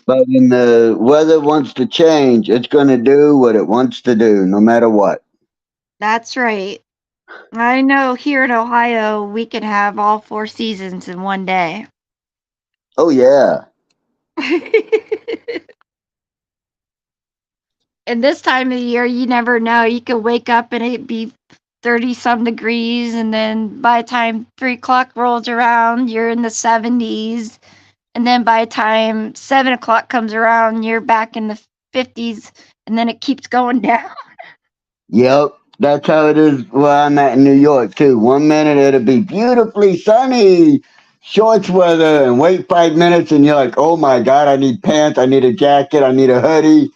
when the weather wants to change, it's going to do what it wants to do, no matter what. That's right. I know here in Ohio we can have all four seasons in one day. Oh yeah. And this time of year, you never know. You could wake up and it be 30 some degrees, and then by the time 3 o'clock rolls around, you're in the 70s. And then by the time 7 o'clock comes around, you're back in the 50s, and then it keeps going down. Yep, that's how it is where I'm at in New York too. 1 minute it'll be beautifully sunny, shorts weather, and wait 5 minutes and you're like, oh my god, I need pants, I need a jacket, I need a hoodie.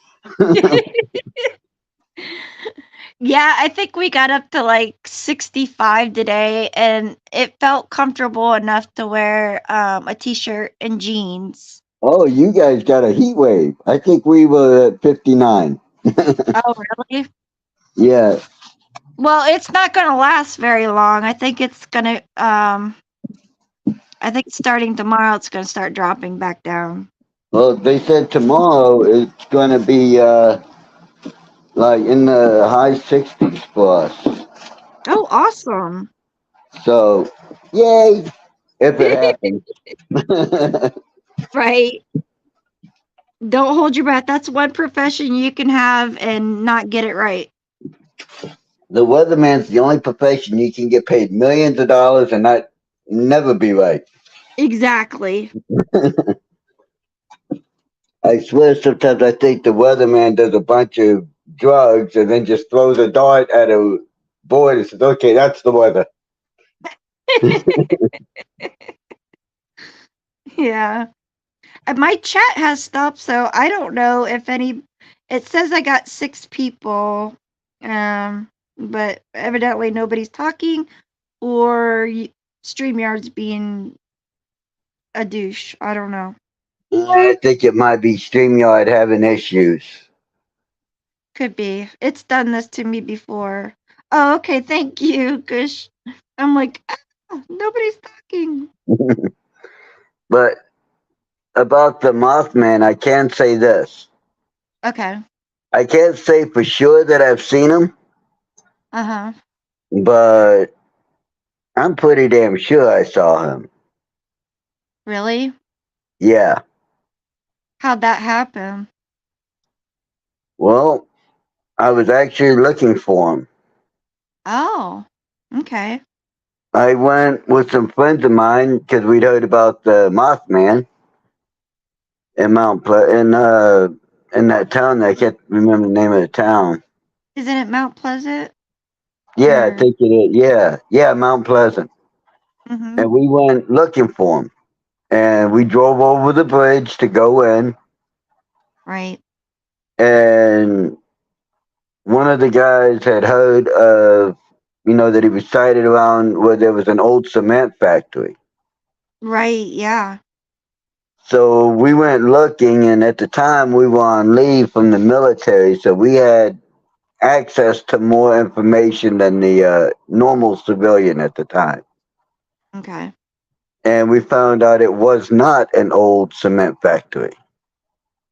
Yeah, I think we got up to like 65 today, and it felt comfortable enough to wear a t shirt and jeans. Oh, you guys got a heat wave. I think we were at 59. Oh, really? Yeah. Well, it's not going to last very long. I think starting tomorrow it's going to start dropping back down. Well, they said tomorrow it's going to be like in the high 60s for us. Oh, awesome. So, yay, if it happens. Right. Don't hold your breath. That's one profession you can have and not get it right. The weatherman's the only profession you can get paid millions of dollars and not never be right. Exactly. I swear sometimes I think the weatherman does a bunch of drugs and then just throws a dart at a board and says, okay, that's the weather. Yeah. My chat has stopped, so I don't know if any. It says I got 6 people, but evidently nobody's talking, or StreamYard's being a douche. I don't know. I think it might be StreamYard having issues. Could be. It's done this to me before. Oh, okay. Thank you, Gush. I'm like, nobody's talking. But about the Mothman, I can say this. Okay. I can't say for sure that I've seen him, Uh huh. but I'm pretty damn sure I saw him. Really? Yeah. How'd that happen? Well, I was actually looking for him. Oh, okay. I went with some friends of mine because we'd heard about the Mothman in in that town. I can't remember the name of the town. Isn't it Mount Pleasant? Yeah, I Or, think it is. Yeah, yeah, Mount Pleasant. mm-hmm. And we went looking for him, and we drove over the bridge to go in, Right. and one of the guys had heard of, that he was sighted around where there was an old cement factory. Right. Yeah. So we went looking, and at the time we were on leave from the military, so we had access to more information than the normal civilian at the time. Okay. And we found out it was not an old cement factory.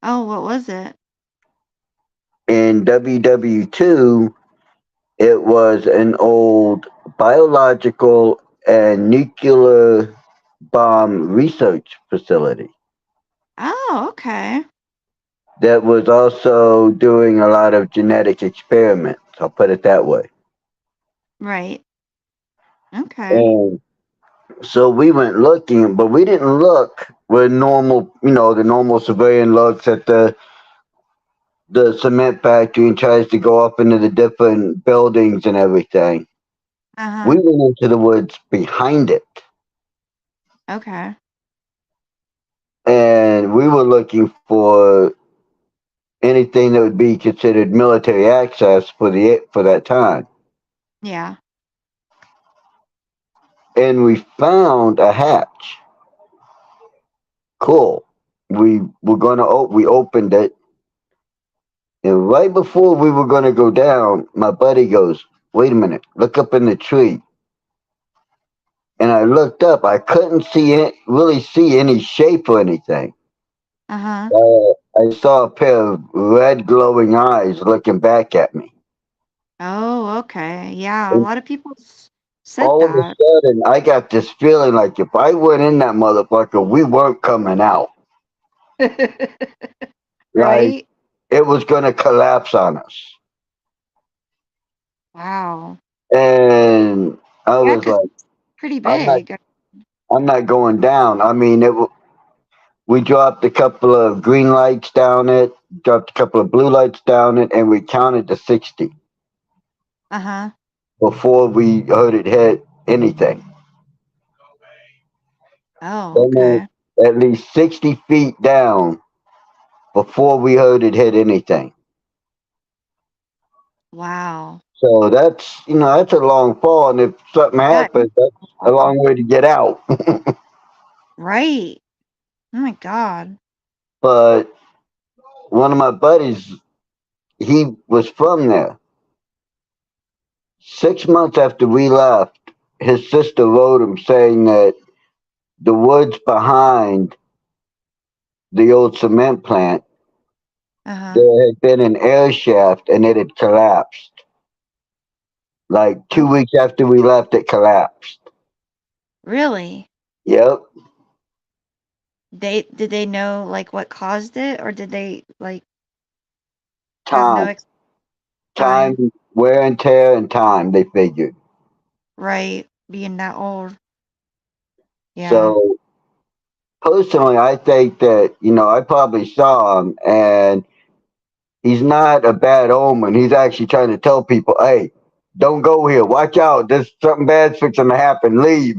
Oh, what was it? In WW2, it was an old biological and nuclear bomb research facility Oh, okay. that was also doing a lot of genetic experiments. I'll put it that way. Right. Okay. And so we went looking, but we didn't look where normal, the normal civilian looks at the cement factory and tries to go up into the different buildings and everything. We Uh-huh. went into the woods behind it, Okay. and we were looking for anything that would be considered military access for that time. Yeah. And we found a hatch. Cool. We opened it, and right before we were gonna go down, my buddy goes, "Wait a minute, look up in the tree." And I looked up. I couldn't really see any shape or anything. Uh-huh. I saw a pair of red glowing eyes looking back at me. Oh, okay. Yeah, a And lot of people said all of a that. sudden, I got this feeling like if I went in that motherfucker, we weren't coming out. Like Right? it was going to collapse on us. Wow. And I Yeah, was 'cause like, it's pretty I'm not, big. I'm not going down. I mean, we dropped a couple of green lights down it, dropped a couple of blue lights down it, and we counted to 60 Uh-huh. before we heard it hit anything. Oh, Almost okay. at least 60 feet down before we heard it hit anything. Wow. So that's a long fall, and if something That is happens, that's a awful. long way to get out. Right. Oh my God. But one of my buddies, he was from there. 6 months after we left, his sister wrote him saying that the woods behind the old cement plant, Uh-huh. there had been an air shaft and it had collapsed. Like Oh, 2 weeks after we left, it collapsed. really? Yep. Did they know like what caused it, or did they like have no Time, time? time, wear and tear, and time. They figured. Right. Being that old. Yeah. So personally, I think that I probably saw him, and he's not a bad omen. He's actually trying to tell people, "Hey, don't go here. Watch out. There's something bad's fixing to happen. Leave."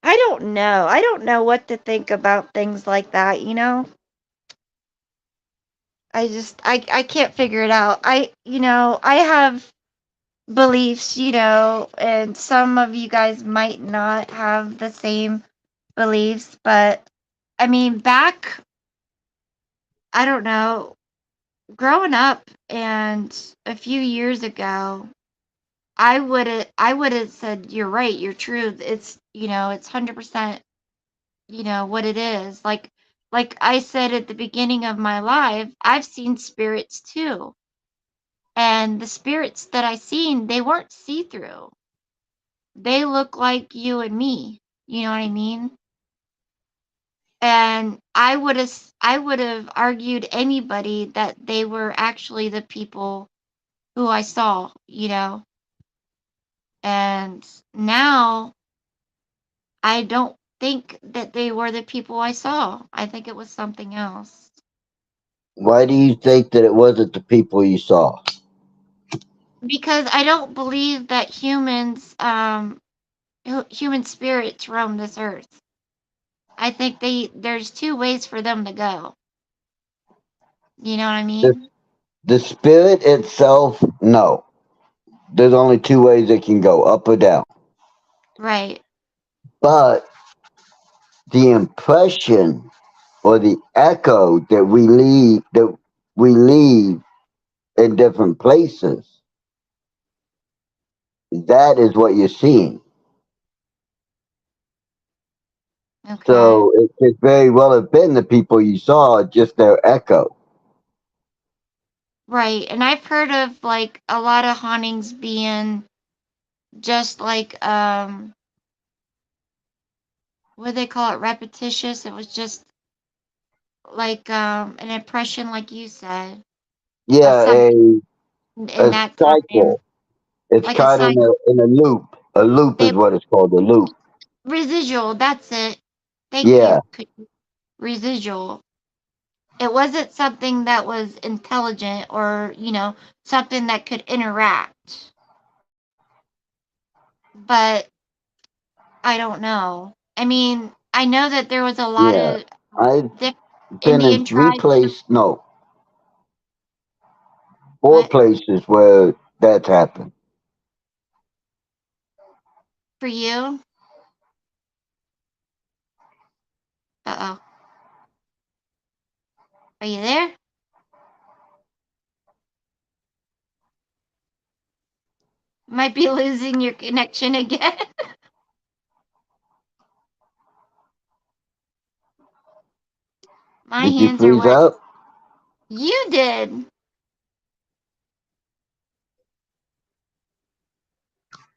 I don't know. I don't know what to think about things like that, you know? I can't figure it out. I have beliefs, and some of you guys might not have the same beliefs, but I mean, I don't know, growing up and a few years ago, I would have said you're right, you're true. It's 100%, what it is. Like I said at the beginning of my life, I've seen spirits too. And the spirits that I seen, they weren't see-through. They look like you and me. You know what I mean? And I would have argued anybody that they were actually the people who I saw, And now I don't think that they were the people I saw. I think it was something else. Why do you think that it wasn't the people you saw? Because I don't believe that human spirits roam this earth. I think there's two ways for them to go. You know what I The, mean? the spirit itself, no. There's only two ways it can go, up or down. Right. But the impression or the echo that we leave, that we leave in different places, that is what you're seeing. Okay. So it could very well have been the people you saw, just their echo. Right. And I've heard of like a lot of hauntings being just like what do they call it, repetitious. It was just like an impression like you said of Yeah, something in a that time. cycle. It's Like a caught in cycle. a loop. A loop They is what it's called, a loop. residual, that's it. Thank Yeah, you. Residual. It wasn't something that was intelligent or, something that could interact. But I don't know. I mean, I know that there was a lot yeah. of I've diff- been in Indian three tribes. places, no, four What places where that's happened. for you? Uh oh. Are you there? Might be losing your connection again. My Did you hands are freeze wet. up? You did.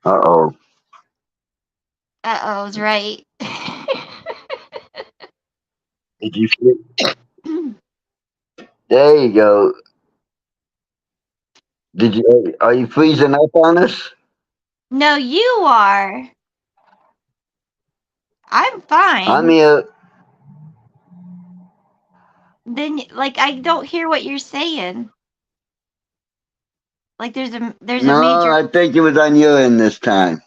Uh oh. Uh oh's right. Did you freeze? There you go. Did you? Are you freezing up on us? No, you are. I'm I'm fine. here. Then, like, I don't hear what you're saying. Like, there's a No, major. I think it was on your end this time.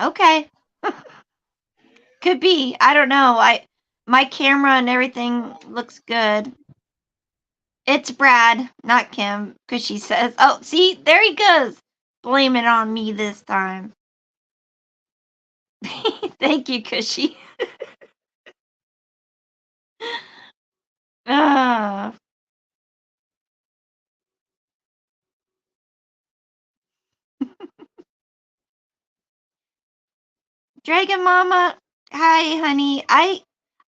Okay, could be. I don't know. My camera and everything looks good. It's Brad, not Kim, because she says, "Oh, see, there he goes, blame it on me this time." Thank you, Cushy. Ah, Dragon Mama, hi, honey.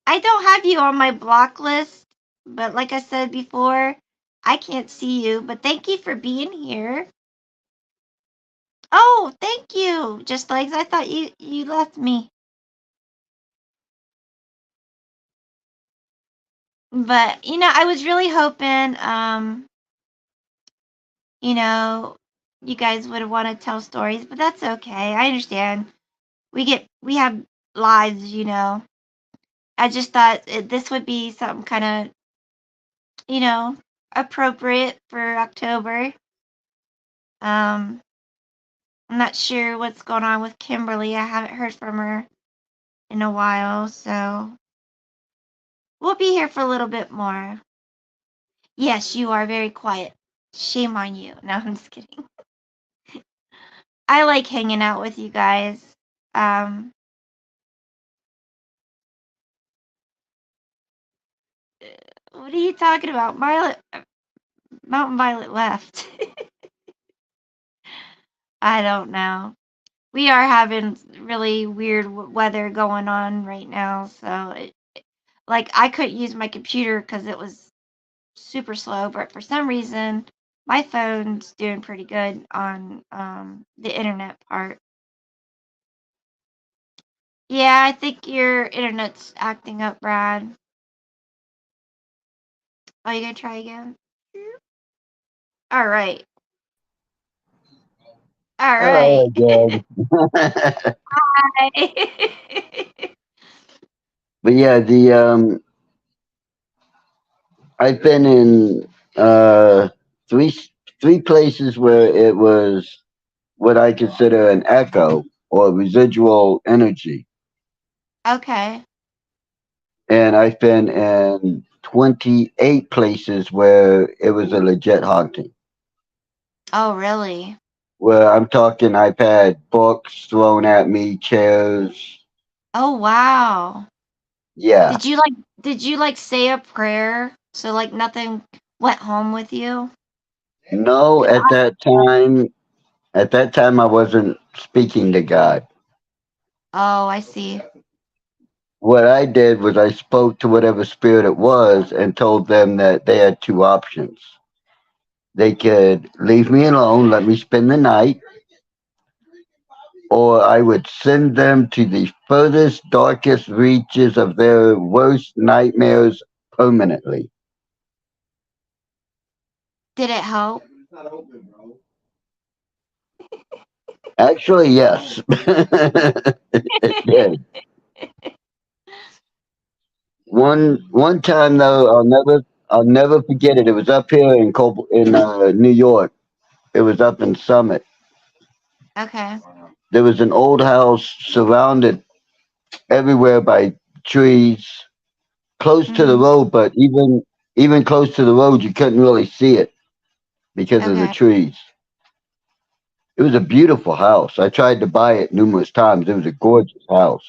I don't have you on my block list, but like I said before, I can't see you. But thank you for being here. Oh, thank you. Just like I thought you left me. But I was really hoping you know, you guys would want to tell stories, but that's okay. I understand. We have lives. I just thought this would be something kind of, you know, appropriate for October. Um, I'm not sure what's going on with Kimberly. I haven't heard from her in a while, so we'll be here for a little bit more. Yes, you are very quiet. Shame on you. No, I'm just kidding. I like hanging out with you guys. Um, what are you talking about? Mountain Violet left. I don't know. We are having really weird weather going on right now, so like I couldn't use my computer because it was super slow, but for some reason my phone's doing pretty good on the internet part. Yeah, I think your internet's acting up, Brad. Oh, you gonna try again? All right. All right. Oh, God. But yeah, the I've been in three three places where it was what I consider an echo or residual energy, Okay. and I've been in 28 places where it was a legit haunting. Oh, really? Where I'm talking, I've had books thrown at me, chairs. Oh, wow. Yeah, Did you like say a prayer? So like nothing went home with you? No, 'Cause at that time I wasn't speaking to God. oh, I see. What I did was I spoke to whatever spirit it was and told them that they had two options. They could leave me alone, let me spend the night, or I would send them to the furthest, darkest reaches of their worst nightmares permanently. Did it help? Actually, yes. It did. One time though, I'll never forget it. It was up here in New York. It was up in Summit. Okay. There was an old house surrounded everywhere by trees, close to the Mhm. road, but even close to the road, you couldn't really see it because of the Okay. trees. It was a beautiful house. I tried to buy it numerous times. It was a gorgeous house.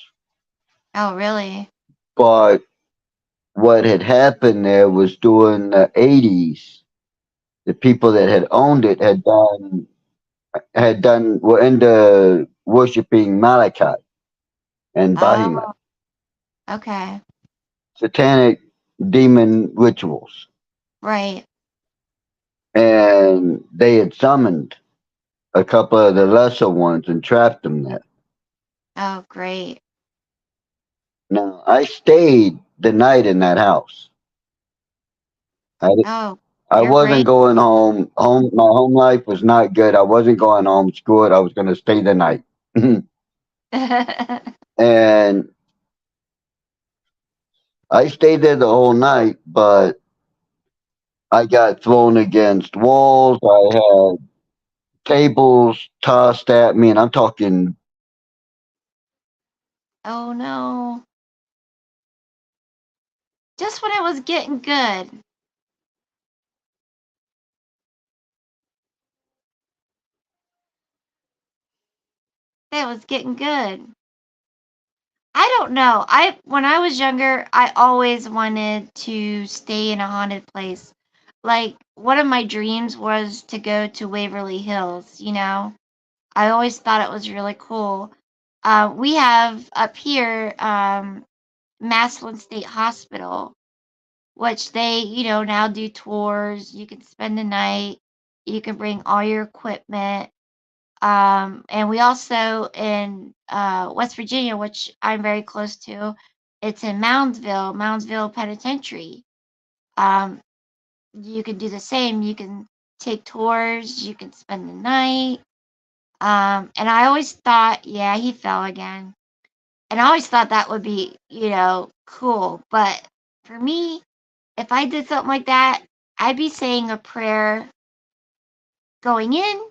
Oh, really? But what had happened there was during the 80s, the people that had owned it were into worshiping Malachi and Bahamut, Oh, okay. satanic demon rituals. Right. And they had summoned a couple of the lesser ones and trapped them there. Oh, great. Now, I stayed the night in that house. I, Oh, I you're wasn't brave. going home. My home life was not good. I wasn't going home. Screw it. I was going to stay the night. And I stayed there the whole night, but I got thrown against walls. I had tables tossed at me, and I'm talking Oh no. Just when it was getting good. It was getting good. I don't know. I when I was younger, I always wanted to stay in a haunted place. Like one of my dreams was to go to Waverly Hills, you know. I always thought it was really cool. We have up here Massillon State Hospital, which they, now do tours. You can spend the night. You can bring all your equipment. And we also in West Virginia, which I'm very close to, it's in Moundsville Penitentiary. Um, you can do the same. You can take tours. You can spend the night. And I always thought, yeah, he fell again. And I always thought that would be, cool. But for me, if I did something like that, I'd be saying a prayer going in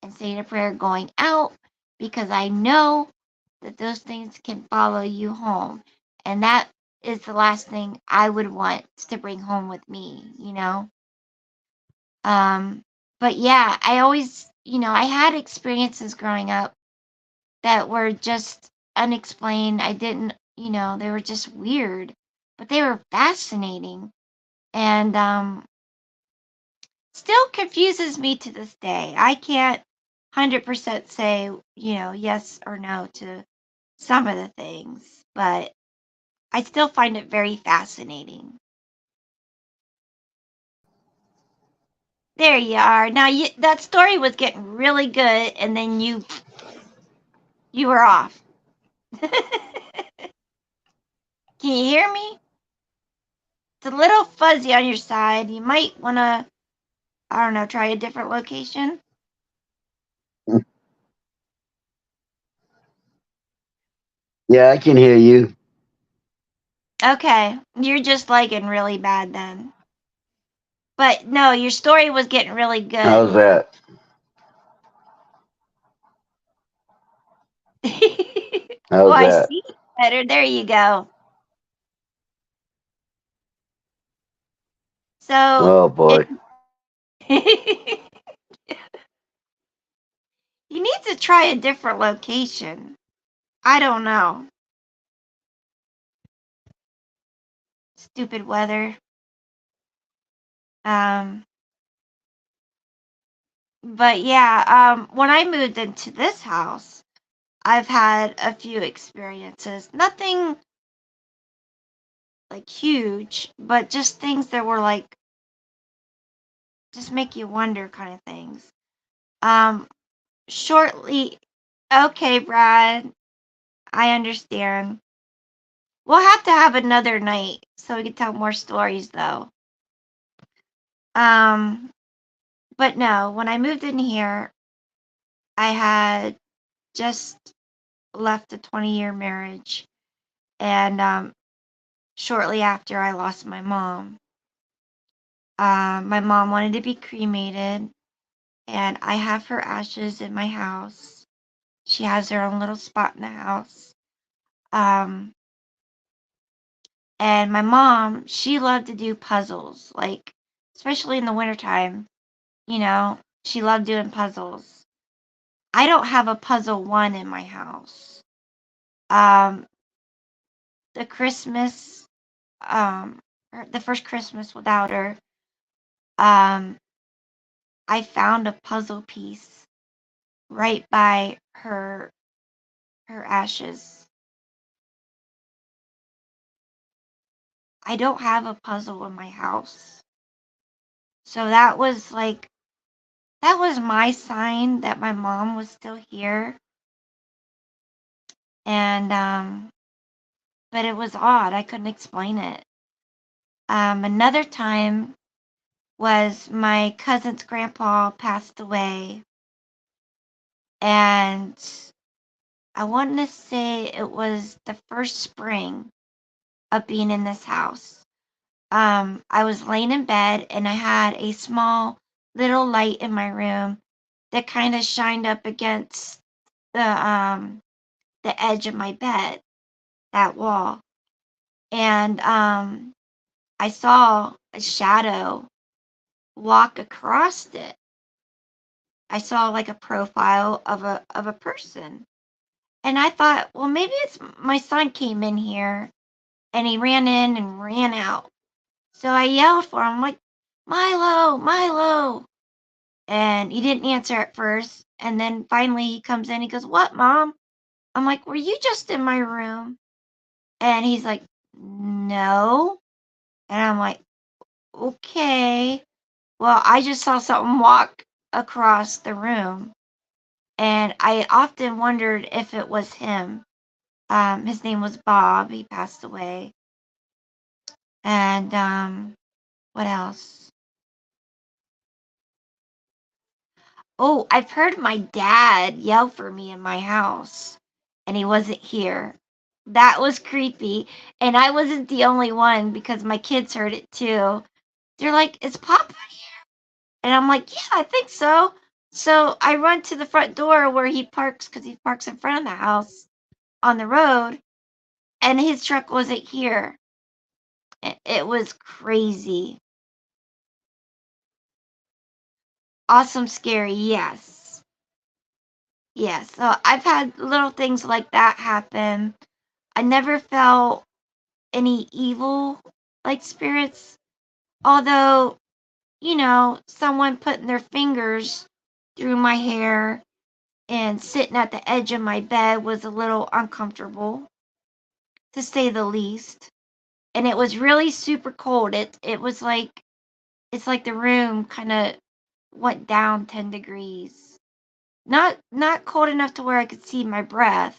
and saying a prayer going out because I know that those things can follow you home. And that is the last thing I would want to bring home with me. Um, but yeah, I always, I had experiences growing up that were just unexplained. I didn't, they were just weird, but they were fascinating. And still confuses me to this day. I can't 100% say, yes or no to some of the things, but I still find it very fascinating. There you are. Now that story was getting really good, and then you were off. Can you hear me? It's a little fuzzy on your side. You might want to, I don't know, try a different location. yeah, I can hear you. Okay, you're just lagging really bad then. But no, your story was getting really How's good. that? Oh, How's I that? see better. There you go. So, Oh it, boy. you need to try a different location. I don't know. Stupid weather. Um, but yeah, when I moved into this house, I've had a few experiences. Nothing like huge, but just things that were like just make you wonder kind of things. Um, shortly, okay, Brad, I understand. We'll have to have another night so we can tell more stories though. Um, but no, when I moved in here, I had just left a 20-year marriage, and shortly after I lost my mom. My mom wanted to be cremated, and I have her ashes in my house. She has her own little spot in the house. Um, and my mom, she loved to do puzzles, like especially in the wintertime, she loved doing puzzles. I don't have a puzzle one in my house. Um, the Christmas, the first Christmas without her, um, I found a puzzle piece right by her ashes. I don't have a puzzle in my house. So that was my sign that my mom was still here. And but it was odd. I couldn't explain it. Another time was my cousin's grandpa passed away, and I want to say it was the first spring of being in this house. I was laying in bed and I had a small little light in my room that kind of shined up against the edge of my bed, that wall. And I saw a shadow walk across it. I saw like a profile of a person. And I thought, well, maybe it's my son came in here and he ran in and ran out. So I yelled for him, like, Milo, Milo. And he didn't answer at first. And then finally he comes in. He goes, what, mom? I'm like, were you just in my room? And he's like, no. And I'm like, okay. Well, I just saw something walk across the room. And I often wondered if it was him. His name was Bob. He passed away. And what else? Oh, I've heard my dad yell for me in my house, and he wasn't here. That was creepy. And I wasn't the only one because my kids heard it too. They're like, is Papa here? And I'm like, yeah, I think so. So I run to the front door where he parks because he parks in front of the house on the road, and his truck wasn't here. It was crazy. Awesome, scary, yes. Yes. So I've had little things like that happen. I never felt any evil like spirits, although, someone putting their fingers through my hair and sitting at the edge of my bed was a little uncomfortable, to say the least. And it was really super cold. It was like it's like the room kind of went down 10 degrees. Not cold enough to where I could see my breath,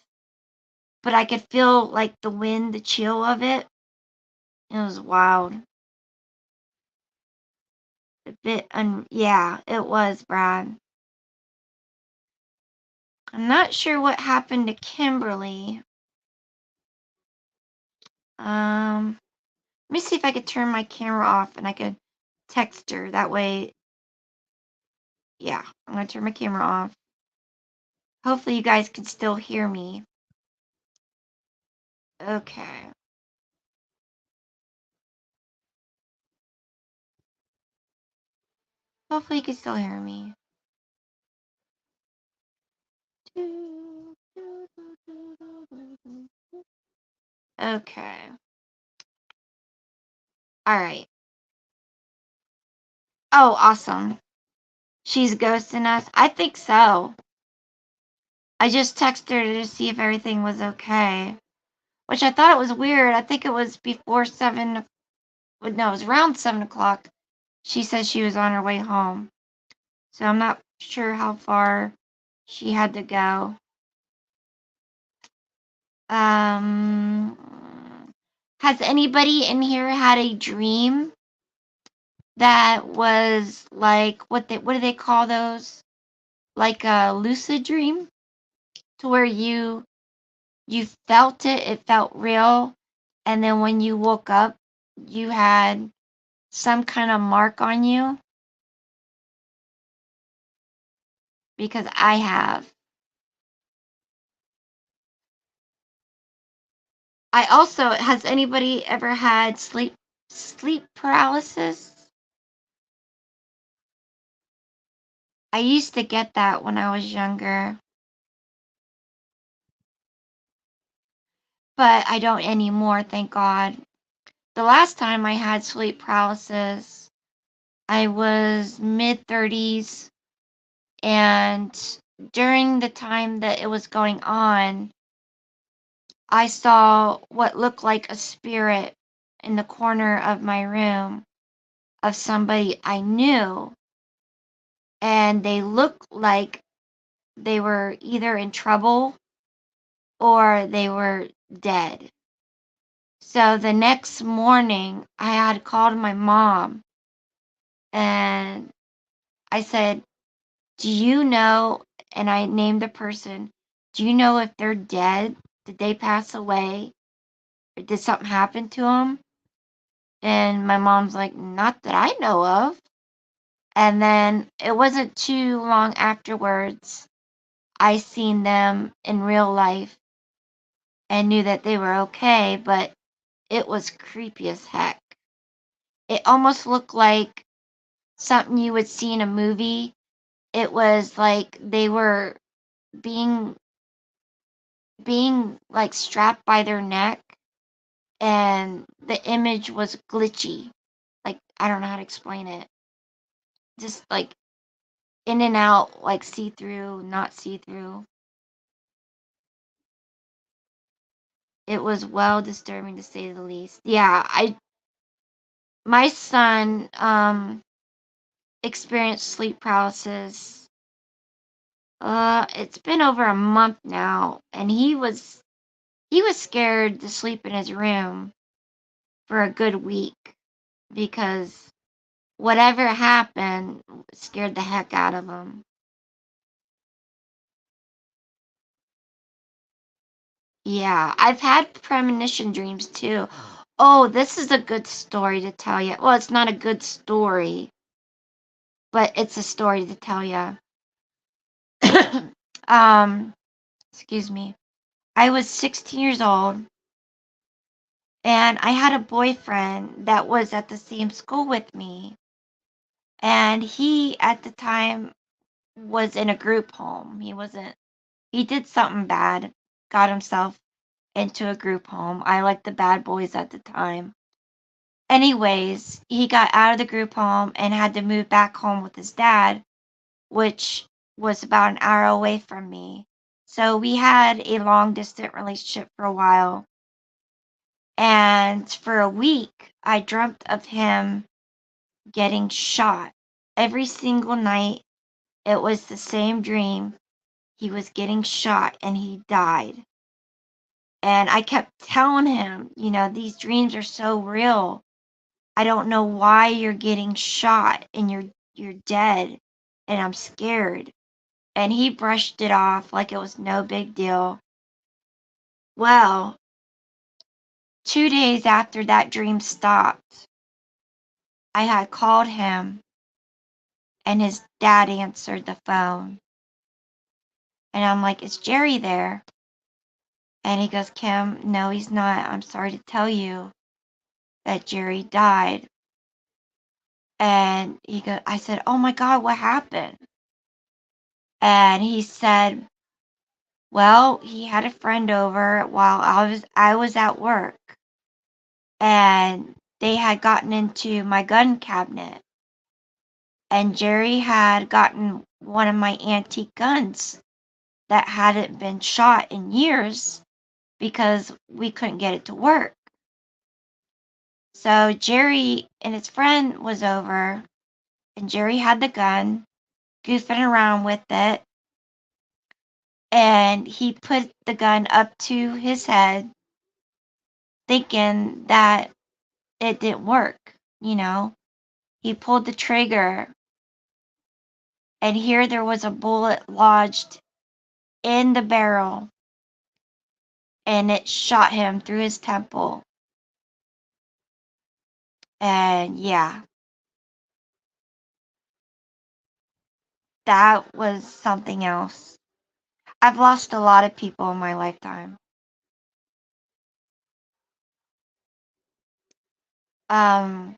but I could feel like the wind, the chill of it. It was wild. A bit yeah, it was, Brad. I'm not sure what happened to Kimberly. Let me see if I could turn my camera off and I could text her. That way, yeah, I'm gonna turn my camera off. Hopefully you guys can still hear me. Okay. Hopefully you can still hear me. Okay. All right. Oh, awesome. She's ghosting us? I think so. I just texted her to see if everything was okay, which I thought it was weird. I think it was before 7, no, it was around 7 o'clock. She said she was on her way home. So I'm not sure how far she had to go. Um, has anybody in here had a dream that was like what do they call those? Like a lucid dream, to where you felt it, it felt real, and then when you woke up, you had some kind of mark on you, because I have. I also, has anybody ever had sleep paralysis? I used to get that when I was younger, but I don't anymore, thank God. The last time I had sleep paralysis, I was mid 30s, and during the time that it was going on, I saw what looked like a spirit in the corner of my room of somebody I knew, and they looked like they were either in trouble or they were dead. So the next morning, I had called my mom and I said, "Do you know?" And I named the person. "Do you know if they're dead? Did they pass away? Or did something happen to them?" And my mom's like, "Not that I know of." And then it wasn't too long afterwards, I seen them in real life and knew that they were okay, but it was creepy as heck. It almost looked like something you would see in a movie. It was like they were being like strapped by their neck, and the image was glitchy. Like, I don't know how to explain it. Just like in and out, like see through, not see through. It was well disturbing to say the least. Yeah, I my son experienced sleep paralysis. It's been over a month now, and he was scared to sleep in his room for a good week because whatever happened scared the heck out of him. Yeah, I've had premonition dreams too. Oh, this is a good story to tell you. Well, it's not a good story, but it's a story to tell you. um, excuse me. I was 16 years old, and I had a boyfriend that was at the same school with me. And he, at the time, was in a group home. He wasn't, he did something bad, got himself into a group home. I liked the bad boys at the time. Anyways, he got out of the group home and had to move back home with his dad, which was about an hour away from me. So we had a long distance relationship for a while. And for a week, I dreamt of him getting shot. Every single night, it was the same dream. He was getting shot and he died. And I kept telling him, these dreams are so real. I don't know why you're getting shot and you're dead and I'm scared. And he brushed it off like it was no big deal. Well, 2 days after that dream stopped, I had called him and his dad answered the phone. And I'm like, "Is Jerry there?" And he goes, "Kim, no, he's not. I'm sorry to tell you that Jerry died." And I said, "Oh my God, what happened?" And he said, "Well, he had a friend over while I was at work, and they had gotten into my gun cabinet and Jerry had gotten one of my antique guns that hadn't been shot in years because we couldn't get it to work. So Jerry and his friend was over, and Jerry had the gun, goofing around with it, and he put the gun up to his head, thinking that it didn't work. You know, he pulled the trigger, and here there was a bullet lodged in the barrel, and it shot him through his temple. And yeah, that was something else. I've lost a lot of people in my lifetime. Um,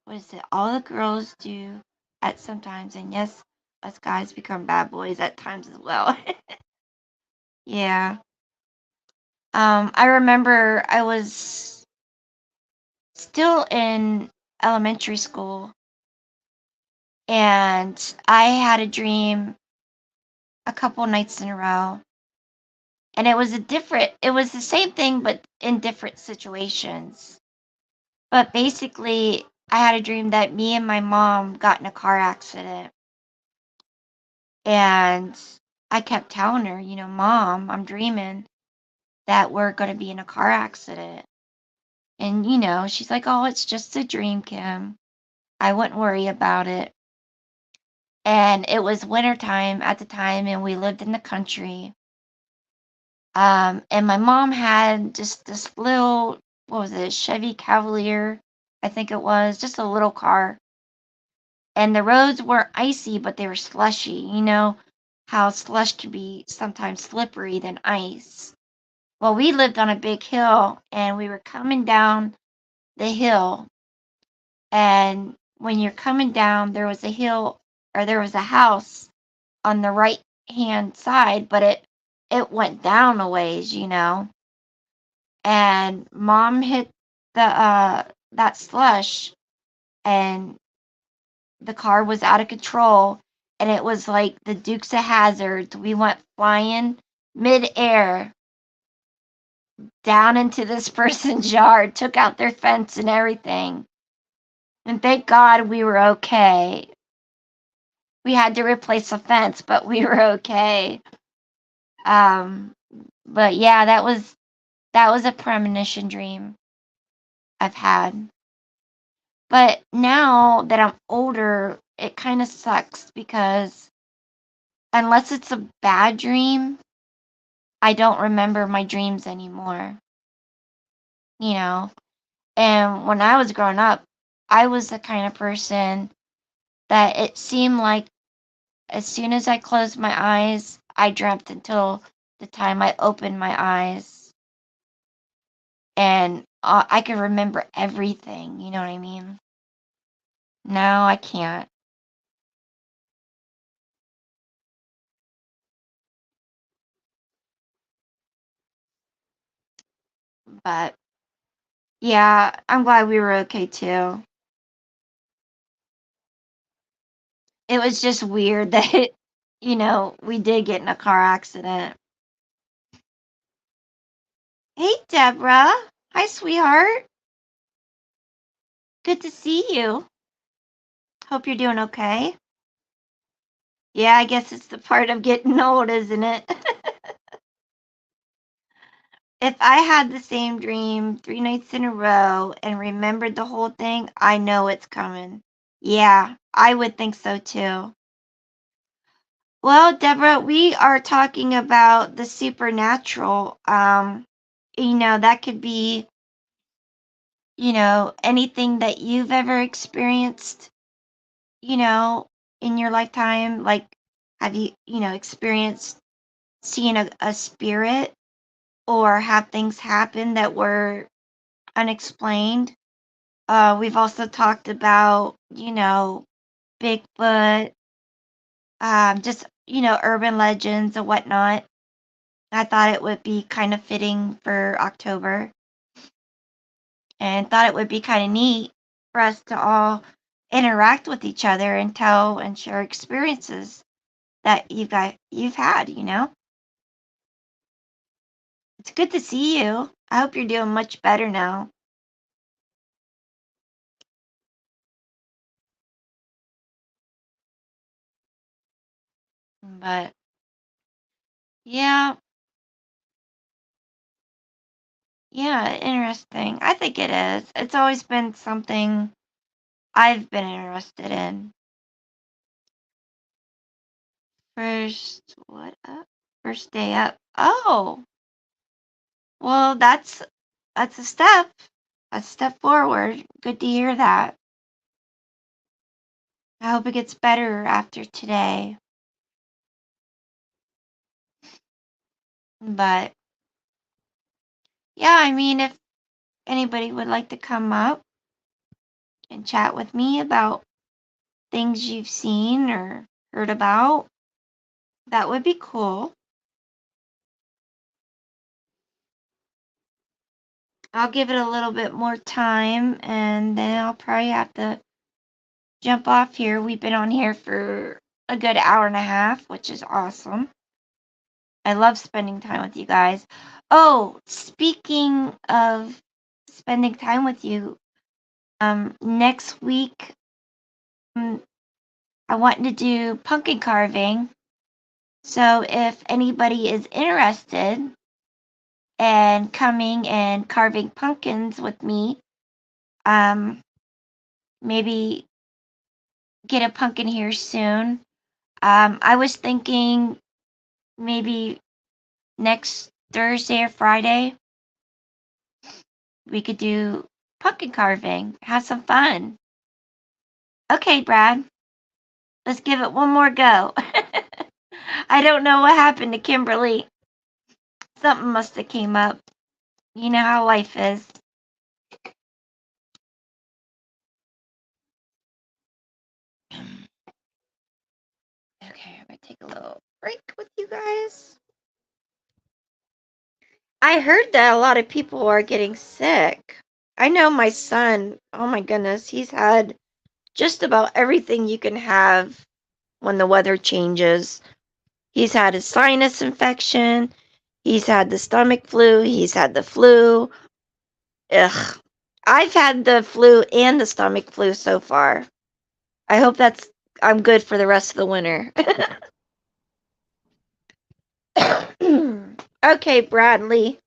what is it? All the girls do at sometimes, and yes, us guys become bad boys at times as well. Yeah. I remember I was still in elementary school, and I had a dream a couple nights in a row, and it was the same thing but in different situations. But basically, I had a dream that me and my mom got in a car accident, and I kept telling her, Mom, I'm dreaming that we're going to be in a car accident. And, she's like, oh, it's just a dream, Kim. I wouldn't worry about it. And it was wintertime at the time, and we lived in the country. And my mom had just this little, what was it, Chevy Cavalier, I think it was, just a little car. And the roads weren't icy, but they were slushy. You know how slush can be sometimes slippery than ice. Well, we lived on a big hill, and we were coming down the hill. And when you're coming down, there was a hill, or there was a house on the right hand side, but it went down a ways. And mom hit the that slush, and the car was out of control, and it was like the Dukes of Hazards. We went flying mid-air down into this person's yard, took out their fence and everything. And thank God we were okay. We had to replace the fence, but we were okay. Um, but yeah, that was a premonition dream I've had. But now that I'm older, it kind of sucks because unless it's a bad dream, I don't remember my dreams anymore, you know? And when I was growing up, I was the kind of person that it seemed like as soon as I closed my eyes, I dreamt until the time I opened my eyes. And I could remember everything, you know what I mean? No, I can't. But yeah, I'm glad we were okay too. It was just weird that, we did get in a car accident. Hey, Deborah. Hi, sweetheart. Good to see you. Hope you're doing okay. Yeah, I guess it's the part of getting old, isn't it? If I had the same dream 3 nights in a row and remembered the whole thing, I know it's coming. Yeah, I would think so too. Well, Deborah, we are talking about the supernatural. That could be, anything that you've ever experienced, you know, in your lifetime. Like, have you, experienced seeing a spirit or have things happen that were unexplained? We've also talked about, Bigfoot, just, urban legends and whatnot. I thought it would be kind of fitting for October and thought it would be kind of neat for us to all interact with each other and tell and share experiences that you've had, you know? It's good to see you. I hope you're doing much better now. But yeah, yeah, interesting. I think it is. It's always been something I've been interested in. First, what up? First day up. Oh, well, that's a step. A step forward. Good to hear that. I hope it gets better after today. But yeah, I mean, if anybody would like to come up and chat with me about things you've seen or heard about, that would be cool. I'll give it a little bit more time and then I'll probably have to jump off here. We've been on here for a good hour and a half, which is awesome. I love spending time with you guys. Oh, speaking of spending time with you, next week, I want to do pumpkin carving. So if anybody is interested in coming and carving pumpkins with me, um, maybe get a pumpkin here soon. I was thinking maybe next Thursday or Friday we could do pumpkin carving, have some fun. Okay, Brad, let's give it one more go. I don't know what happened to Kimberly. Something must have came up. You know how life is. Okay, I'm gonna take a little break with you guys. I heard that a lot of people are getting sick. I know my son, oh my goodness, he's had just about everything you can have when the weather changes. He's had a sinus infection, he's had the stomach flu, he's had the flu. Ugh. I've had the flu and the stomach flu so far. I hope I'm good for the rest of the winter. Okay, Bradley.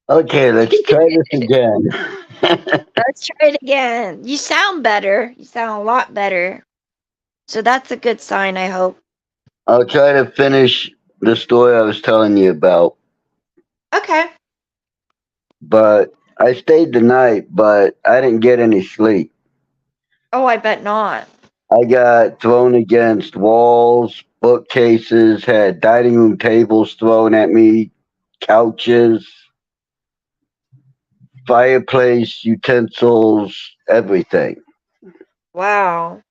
Okay, let's try this again. Let's try it again. You sound better. You sound a lot better. So that's a good sign, I hope. I'll try to finish the story I was telling you about. Okay. But I stayed the night, but I didn't get any sleep. Oh, I bet not. I got thrown against walls, bookcases, had dining room tables thrown at me, couches, fireplace utensils, everything. Wow.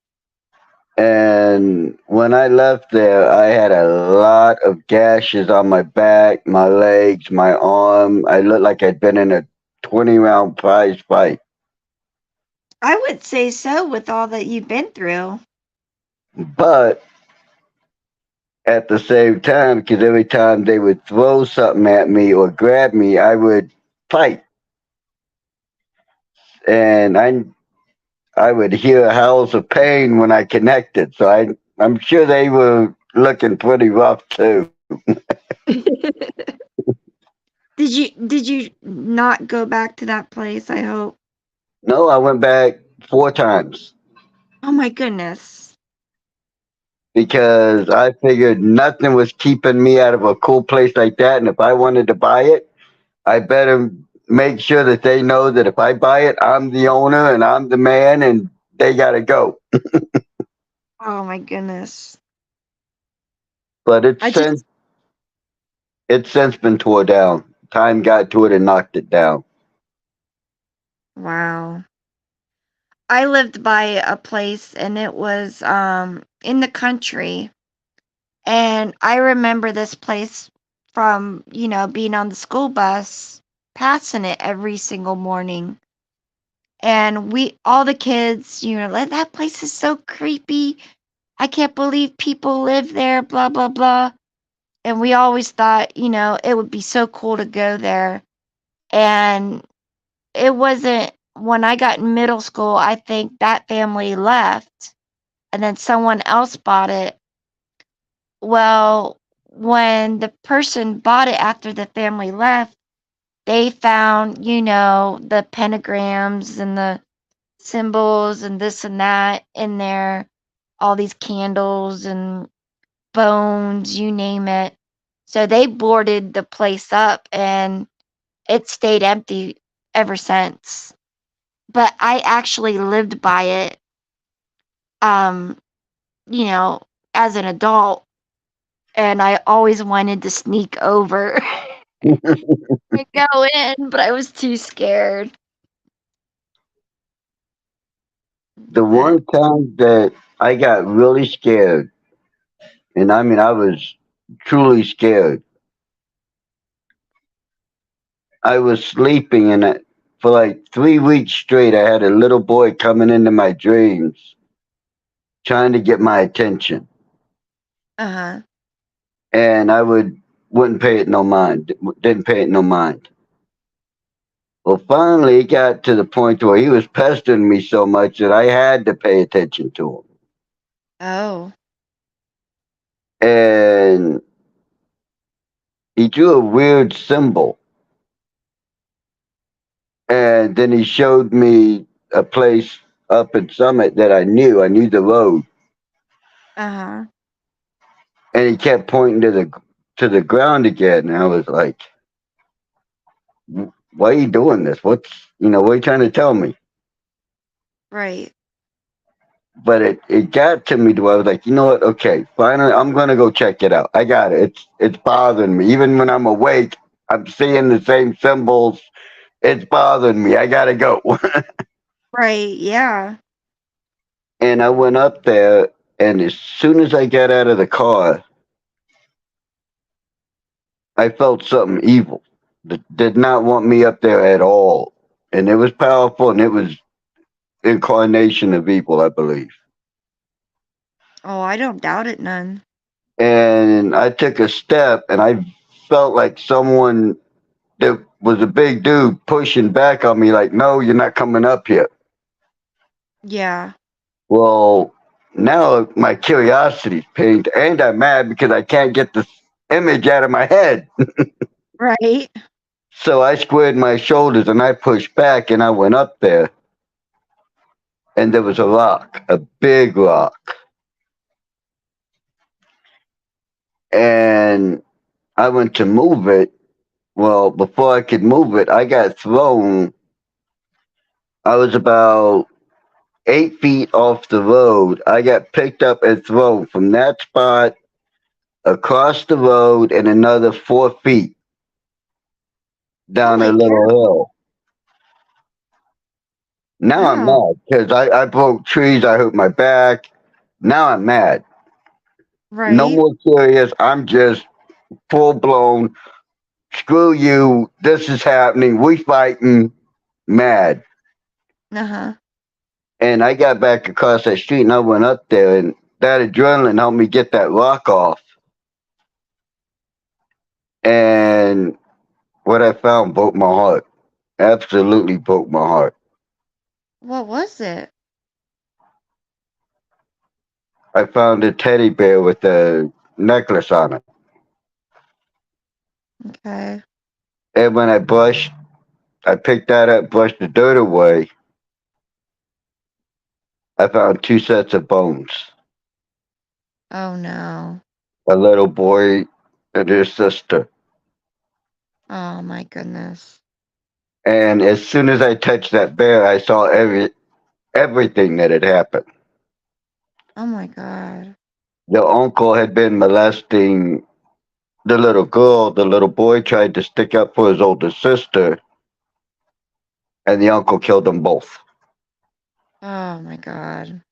And when I left there, I had a lot of gashes on my back, my legs, my arm. I looked like I'd been in a 20-round prize fight. I would say so with all that you've been through. But at the same time, because every time they would throw something at me or grab me, I would fight. And I would hear howls of pain when I connected. So I'm sure they were looking pretty rough too. Did you not go back to that place, I hope? No, I went back 4 times Oh my goodness. because I figured nothing was keeping me out of a cool place like that. And if I wanted to buy it, I better make sure that they know that if I buy it, I'm the owner and I'm the man and they got to go. Oh my goodness. But I just it's since been tore down. Time got to it and knocked it down. wow. I lived by a place and it was in the country. And I remember this place from, being on the school bus, passing it every single morning. And we all the kids, like that place is so creepy. I can't believe people live there, blah blah blah. And we always thought, it would be so cool to go there. And it wasn't when I got in middle school, I think that family left and then someone else bought it. Well, when the person bought it after the family left, they found, the pentagrams and the symbols and this and that in there, all these candles and bones, you name it. So they boarded the place up and it stayed empty ever since. But I actually lived by it, um, you know, as an adult, and I always wanted to sneak over and go in, but I was too scared. The But one time that I got really scared, and I mean I was truly scared. I was sleeping, and for like 3 weeks straight, I had a little boy coming into my dreams, trying to get my attention, uh-huh. and I wouldn't pay it no mind, didn't pay it no mind. Well, finally, it got to the point where he was pestering me so much that I had to pay attention to Oh. him, and he drew a weird symbol, and then he showed me a place up in Summit that I knew. I knew the road, Uh-huh. and he kept pointing to the ground again. And I was like, "Why are you doing this? What are you trying to tell me?" Right. But it got to me to where I was like, you know what? Okay, finally, I'm gonna go check it out. I got it. It's bothering me. Even when I'm awake, I'm seeing the same symbols. It's bothering me. I gotta go. Right. Yeah. And I went up there, and as soon as I got out of the car, I felt something evil that did not want me up there at all. And it was powerful, and it was incarnation of evil, I believe. Oh, I don't doubt it none. And I took a step, and I felt like someone that was a big dude pushing back on me, like, "No, you're not coming up here." Yeah. Well, now my curiosity's piqued, and I'm mad because I can't get this image out of my head. Right. So I squared my shoulders and I pushed back, and I went up there, and there was a rock, a big rock. And I went to move it. Well, before I could move it, I got thrown. I was about 8 feet off the road. I got picked up and thrown from that spot across the road and another 4 feet Oh down a my little god. hill. Now I'm No. mad because I broke trees. I hurt my back. Now I'm mad. No Right. more serious. I'm just full blown. Screw you. This is happening. We fighting. Mad. Uh-huh. And I got back across that street and I went up there, and that adrenaline helped me get that rock off. And what I found broke my heart. Absolutely broke my heart. What was it? I found a teddy bear with a necklace on it. Okay. And when I picked that up, brushed the dirt away, I found two sets of bones. Oh no. A little boy and his sister. Oh my goodness. And as soon as I touched that bear, I saw everything that had happened. Oh my god. The uncle had been molesting the little girl. The little boy tried to stick up for his older sister, and the uncle killed them both Oh my god.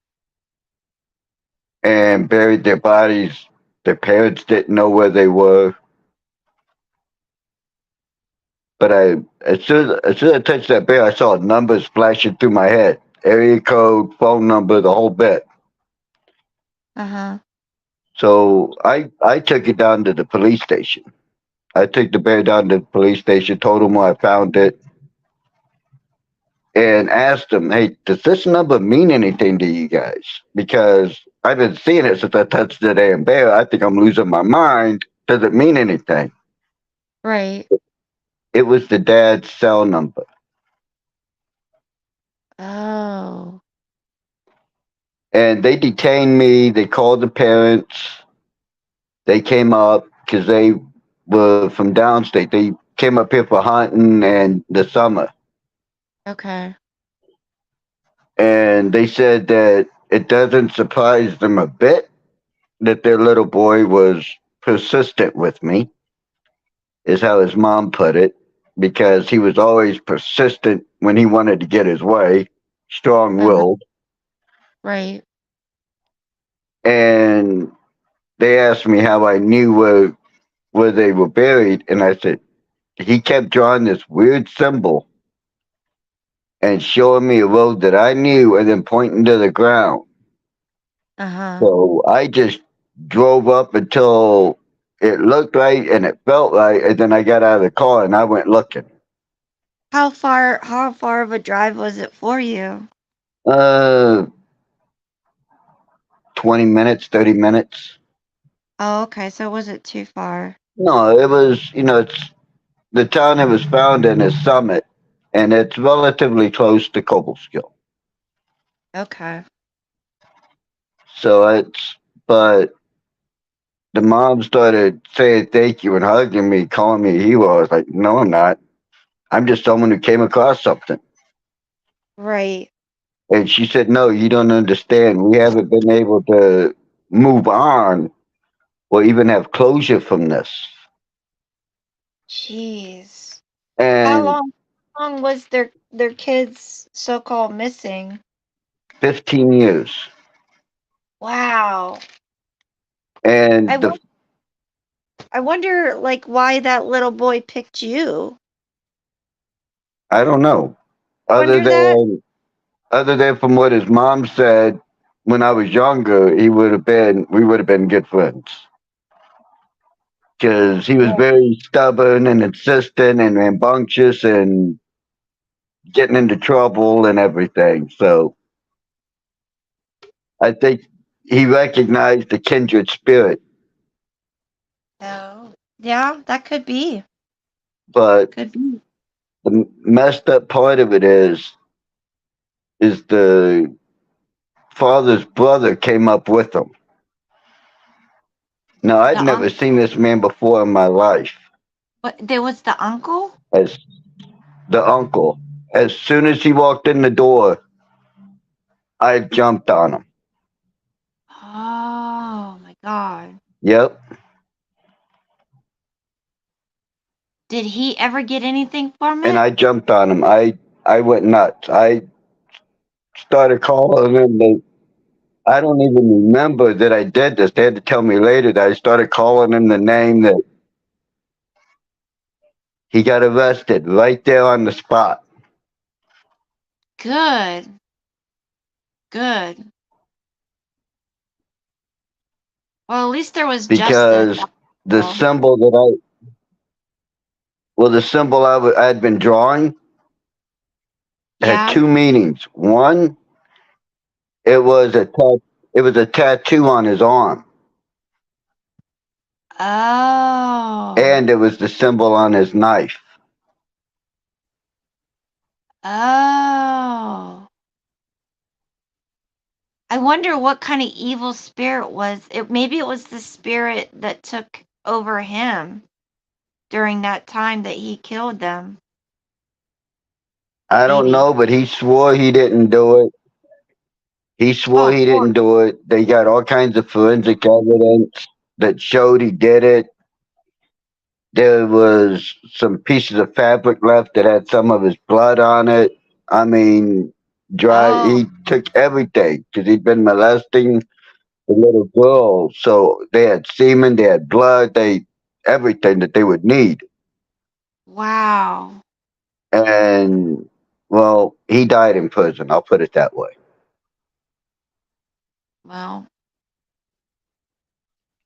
and buried their bodies. Their parents didn't know where they were. But as soon as I touched that bear, I saw numbers flashing through my head, area code, phone number, the whole bit. Uh-huh. So I took it down to the police station. I took the bear down to the police station, told them where I found it, and asked them, "Hey, does this number mean anything to you guys? Because I've been seeing it since I touched the damn bear. I think I'm losing my mind. Does it mean anything?" Right. It was the dad's cell number, Oh. and they detained me. They called the parents. They came up because they were from downstate. They came up here for hunting and the summer, Okay. and they said that it doesn't surprise them a bit that their little boy was persistent with me, is how his mom put it, because he was always persistent when he wanted to get his way, strong Uh-huh. willed. Right. And they asked me how I knew where they were buried, and I said, he kept drawing this weird symbol and showing me a road that I knew and then pointing to the ground. Uh-huh. So I just drove up until it looked right and it felt right, and then I got out of the car and I went looking. How far of a drive was it for you? Uh, 20 minutes, 30 minutes. Oh, okay. So it wasn't too far. No, it was, it's the town it was found in is Summit, and it's relatively close to Cobleskill. Okay. So but the mom started saying thank you and hugging me, calling me a hero. I was like, no, I'm not. I'm just someone who came across something. Right. And she said, no, you don't understand. We haven't been able to move on or even have closure from this. Jeez. How And long was their kids so-called missing? 15 years. Wow. I And won- I wonder like why that little boy picked you. I don't know. Other Wonder that? than other than from what his mom said, when I was younger, we would have been good friends. Because he was very stubborn and insistent and rambunctious and getting into trouble and everything. So I think he recognized the kindred spirit. Oh. Yeah, that could be. But Could be. the messed up part of it is the father's brother came up with him. Now I'd The never uncle. seen this man before in my life But there was the uncle? as the uncle. As soon as he walked in the door, I jumped on him. Oh my God. Yep. Did he ever get anything from And it? I jumped on him. I went nuts. I started calling him. I don't even remember that I did this. They had to tell me later that I started calling him the name that he got arrested right there on the spot Good. Good. Well, at least there was justice. because the Oh, symbol that the symbol I had been drawing had yeah. two meanings. One, it was it was a tattoo on his arm, Oh. and it was the symbol on his knife. Oh. I wonder what kind of evil spirit was it. Maybe it was the spirit that took over him during that time that he killed them. I don't Maybe. know, but he swore he didn't do it. He Oh, swore of he course. didn't do it. They got all kinds of forensic evidence that showed he did it. There was some pieces of fabric left that had some of his blood on it. I mean, dry. Oh, He took everything because he'd been molesting the little girl. So they had semen, they had blood, they everything that they would need. Wow. And well, he died in prison. I'll put it that way. Well,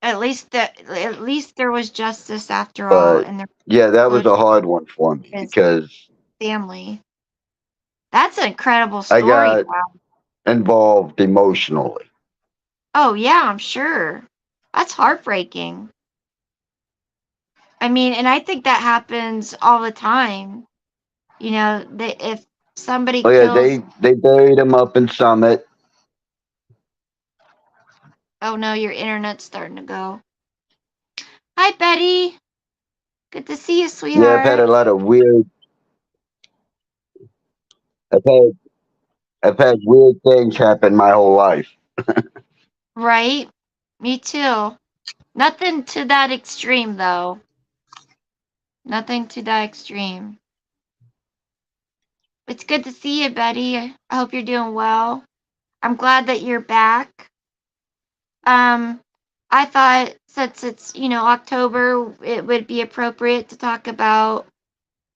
at least there was justice after all, But and there yeah, that was was a hard one for me his because family. That's an incredible I story. got Wow. involved emotionally. Oh yeah, I'm sure. That's heartbreaking. I mean, and I think that happens all the time. If somebody Oh yeah, kills, they buried him up in Summit. oh no, your internet's starting to go. Hi, Betty. Good to see you, Yeah, I've had sweetheart. a lot of weird. I've had I've had weird things happen my whole life. Right? Me too. Nothing to that extreme, though. Nothing to that extreme. It's good to see you, Betty. I hope you're doing well. I'm glad that you're back. Um, I thought since it's, October, it would be appropriate to talk about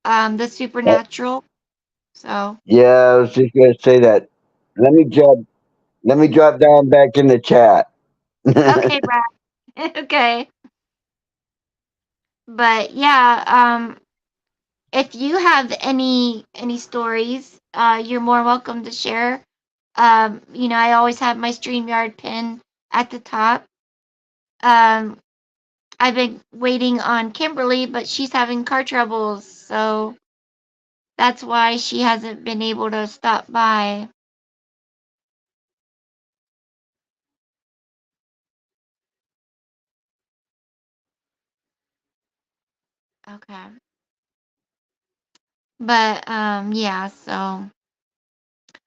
the Uh, supernatural. So, yeah, I was just gonna say that. Let me drop let me drop down back in the chat. okay, Brad. Okay. But yeah, if you have any stories, you're more welcome to share. I always have my StreamYard pin at the top. Um, I've been waiting on Kimberly, but she's having car troubles, so that's why she hasn't been able to stop by. Okay. But yeah, so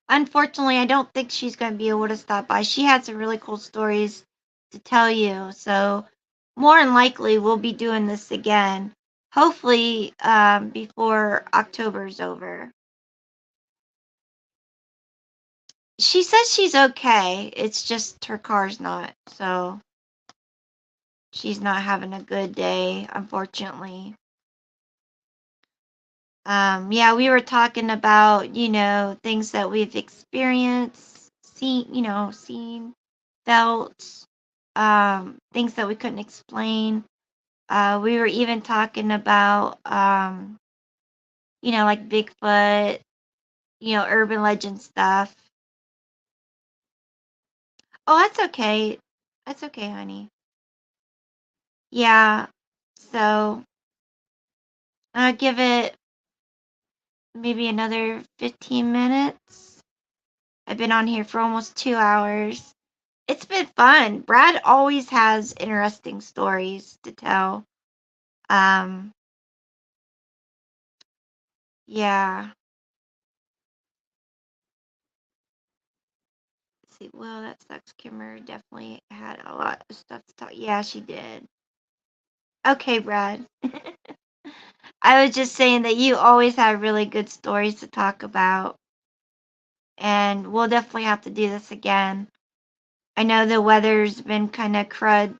unfortunately, I don't think she's going to be able to stop by. She had some really cool stories to tell you, so more than likely we'll be doing this again. Hopefully, before October's over. She says she's okay. It's just her car's not, so she's not having a good day, unfortunately. Yeah, we were talking about, things that we've experienced, seen, felt, things that we couldn't explain. We were even talking about, like Bigfoot, urban legend stuff. Oh, that's okay. That's okay, honey. Yeah. So I'll give it maybe another 15 minutes. I've been on here for almost 2 hours. It's been fun. Brad always has interesting stories to tell. Um, yeah. Let's see. Well, that sucks. Kimmer definitely had a lot of stuff to talk. Yeah, she did. Okay, Brad. I was just saying that you always have really good stories to talk about, and we'll definitely have to do this again. I know the weather's been kind of crud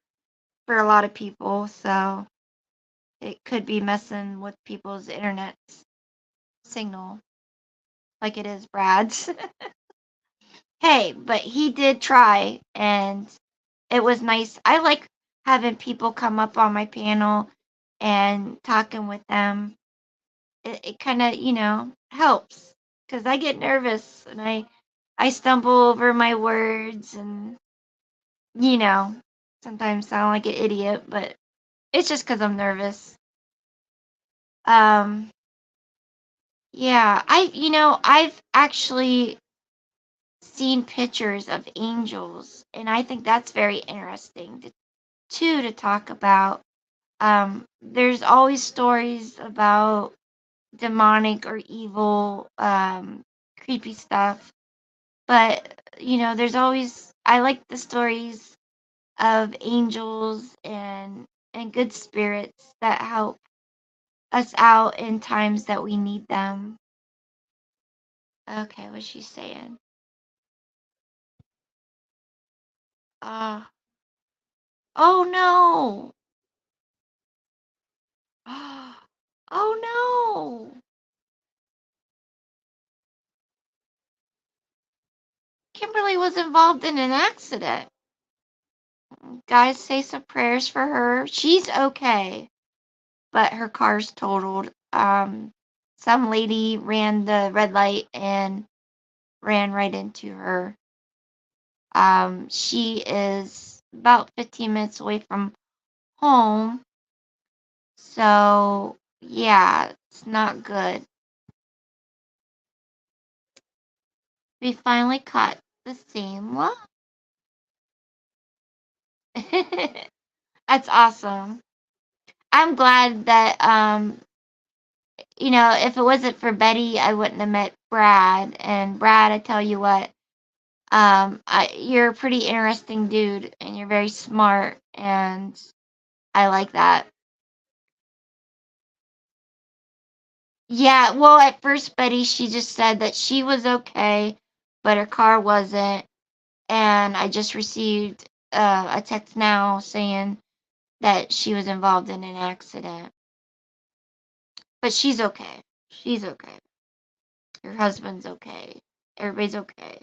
for a lot of people, so it could be messing with people's internet signal like it is Brad's. Hey, but he did try, and it was nice. I like having people come up on my panel and talking with them. It kind of, helps because I get nervous and I stumble over my words and, you know, sometimes sound like an idiot, but it's just because I'm nervous. Um, yeah, I've actually seen pictures of angels, and I think that's very interesting to talk about. There's always stories about demonic or evil, creepy stuff, but there's always I like the stories of angels and good spirits that help us out in times that we need them. Okay, what's she saying? Uh, oh no. Oh no. Kimberly was involved in an accident. Guys, say some prayers for her. She's okay, but her car's totaled. Some lady ran the red light and ran right into her. She is about 15 minutes away from home, so yeah, it's not good. We finally caught the same one. That's awesome. I'm glad that if it wasn't for Betty, I wouldn't have met Brad. And Brad, I tell you what, you're a pretty interesting dude, and you're very smart, and I like that. Yeah, well, at first, Betty, she just said that she was okay, but her car wasn't, and I just received a text now saying that she was involved in an accident, but she's okay. She's okay. Her husband's okay. Everybody's okay.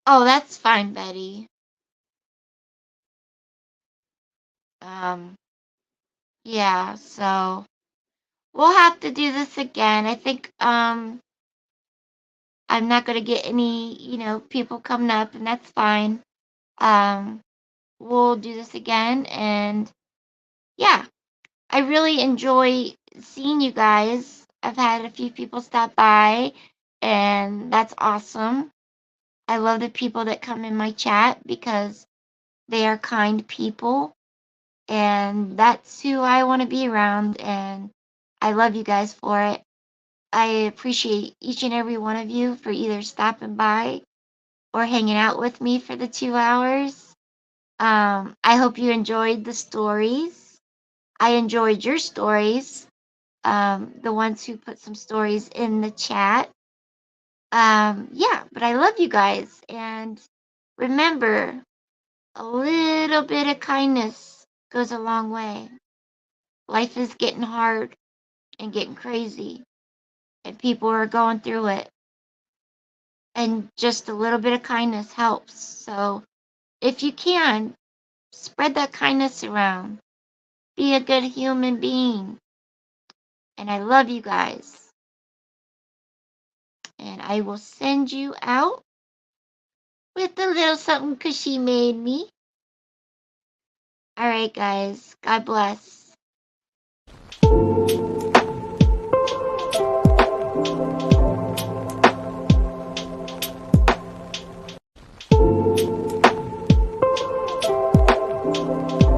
Oh, that's fine, Betty. Um, yeah, so we'll have to do this again. I think I'm not gonna get any, people coming up, and that's fine. Um, we'll do this again, and yeah, I really enjoy seeing you guys. I've had a few people stop by, and that's awesome. I love the people that come in my chat because they are kind people, and that's who I want to be around, and I love you guys for it. I appreciate each and every one of you for either stopping by or hanging out with me for the 2 hours. I hope you enjoyed the stories. I enjoyed your stories, the ones who put some stories in the chat. Yeah, but I love you guys. And remember, a little bit of kindness goes a long way. Life is getting hard and getting crazy, and people are going through it. And just a little bit of kindness helps. So if you can, spread that kindness around. Be a good human being. And I love you guys. And I will send you out with a little something because she made me. All right, guys. God bless.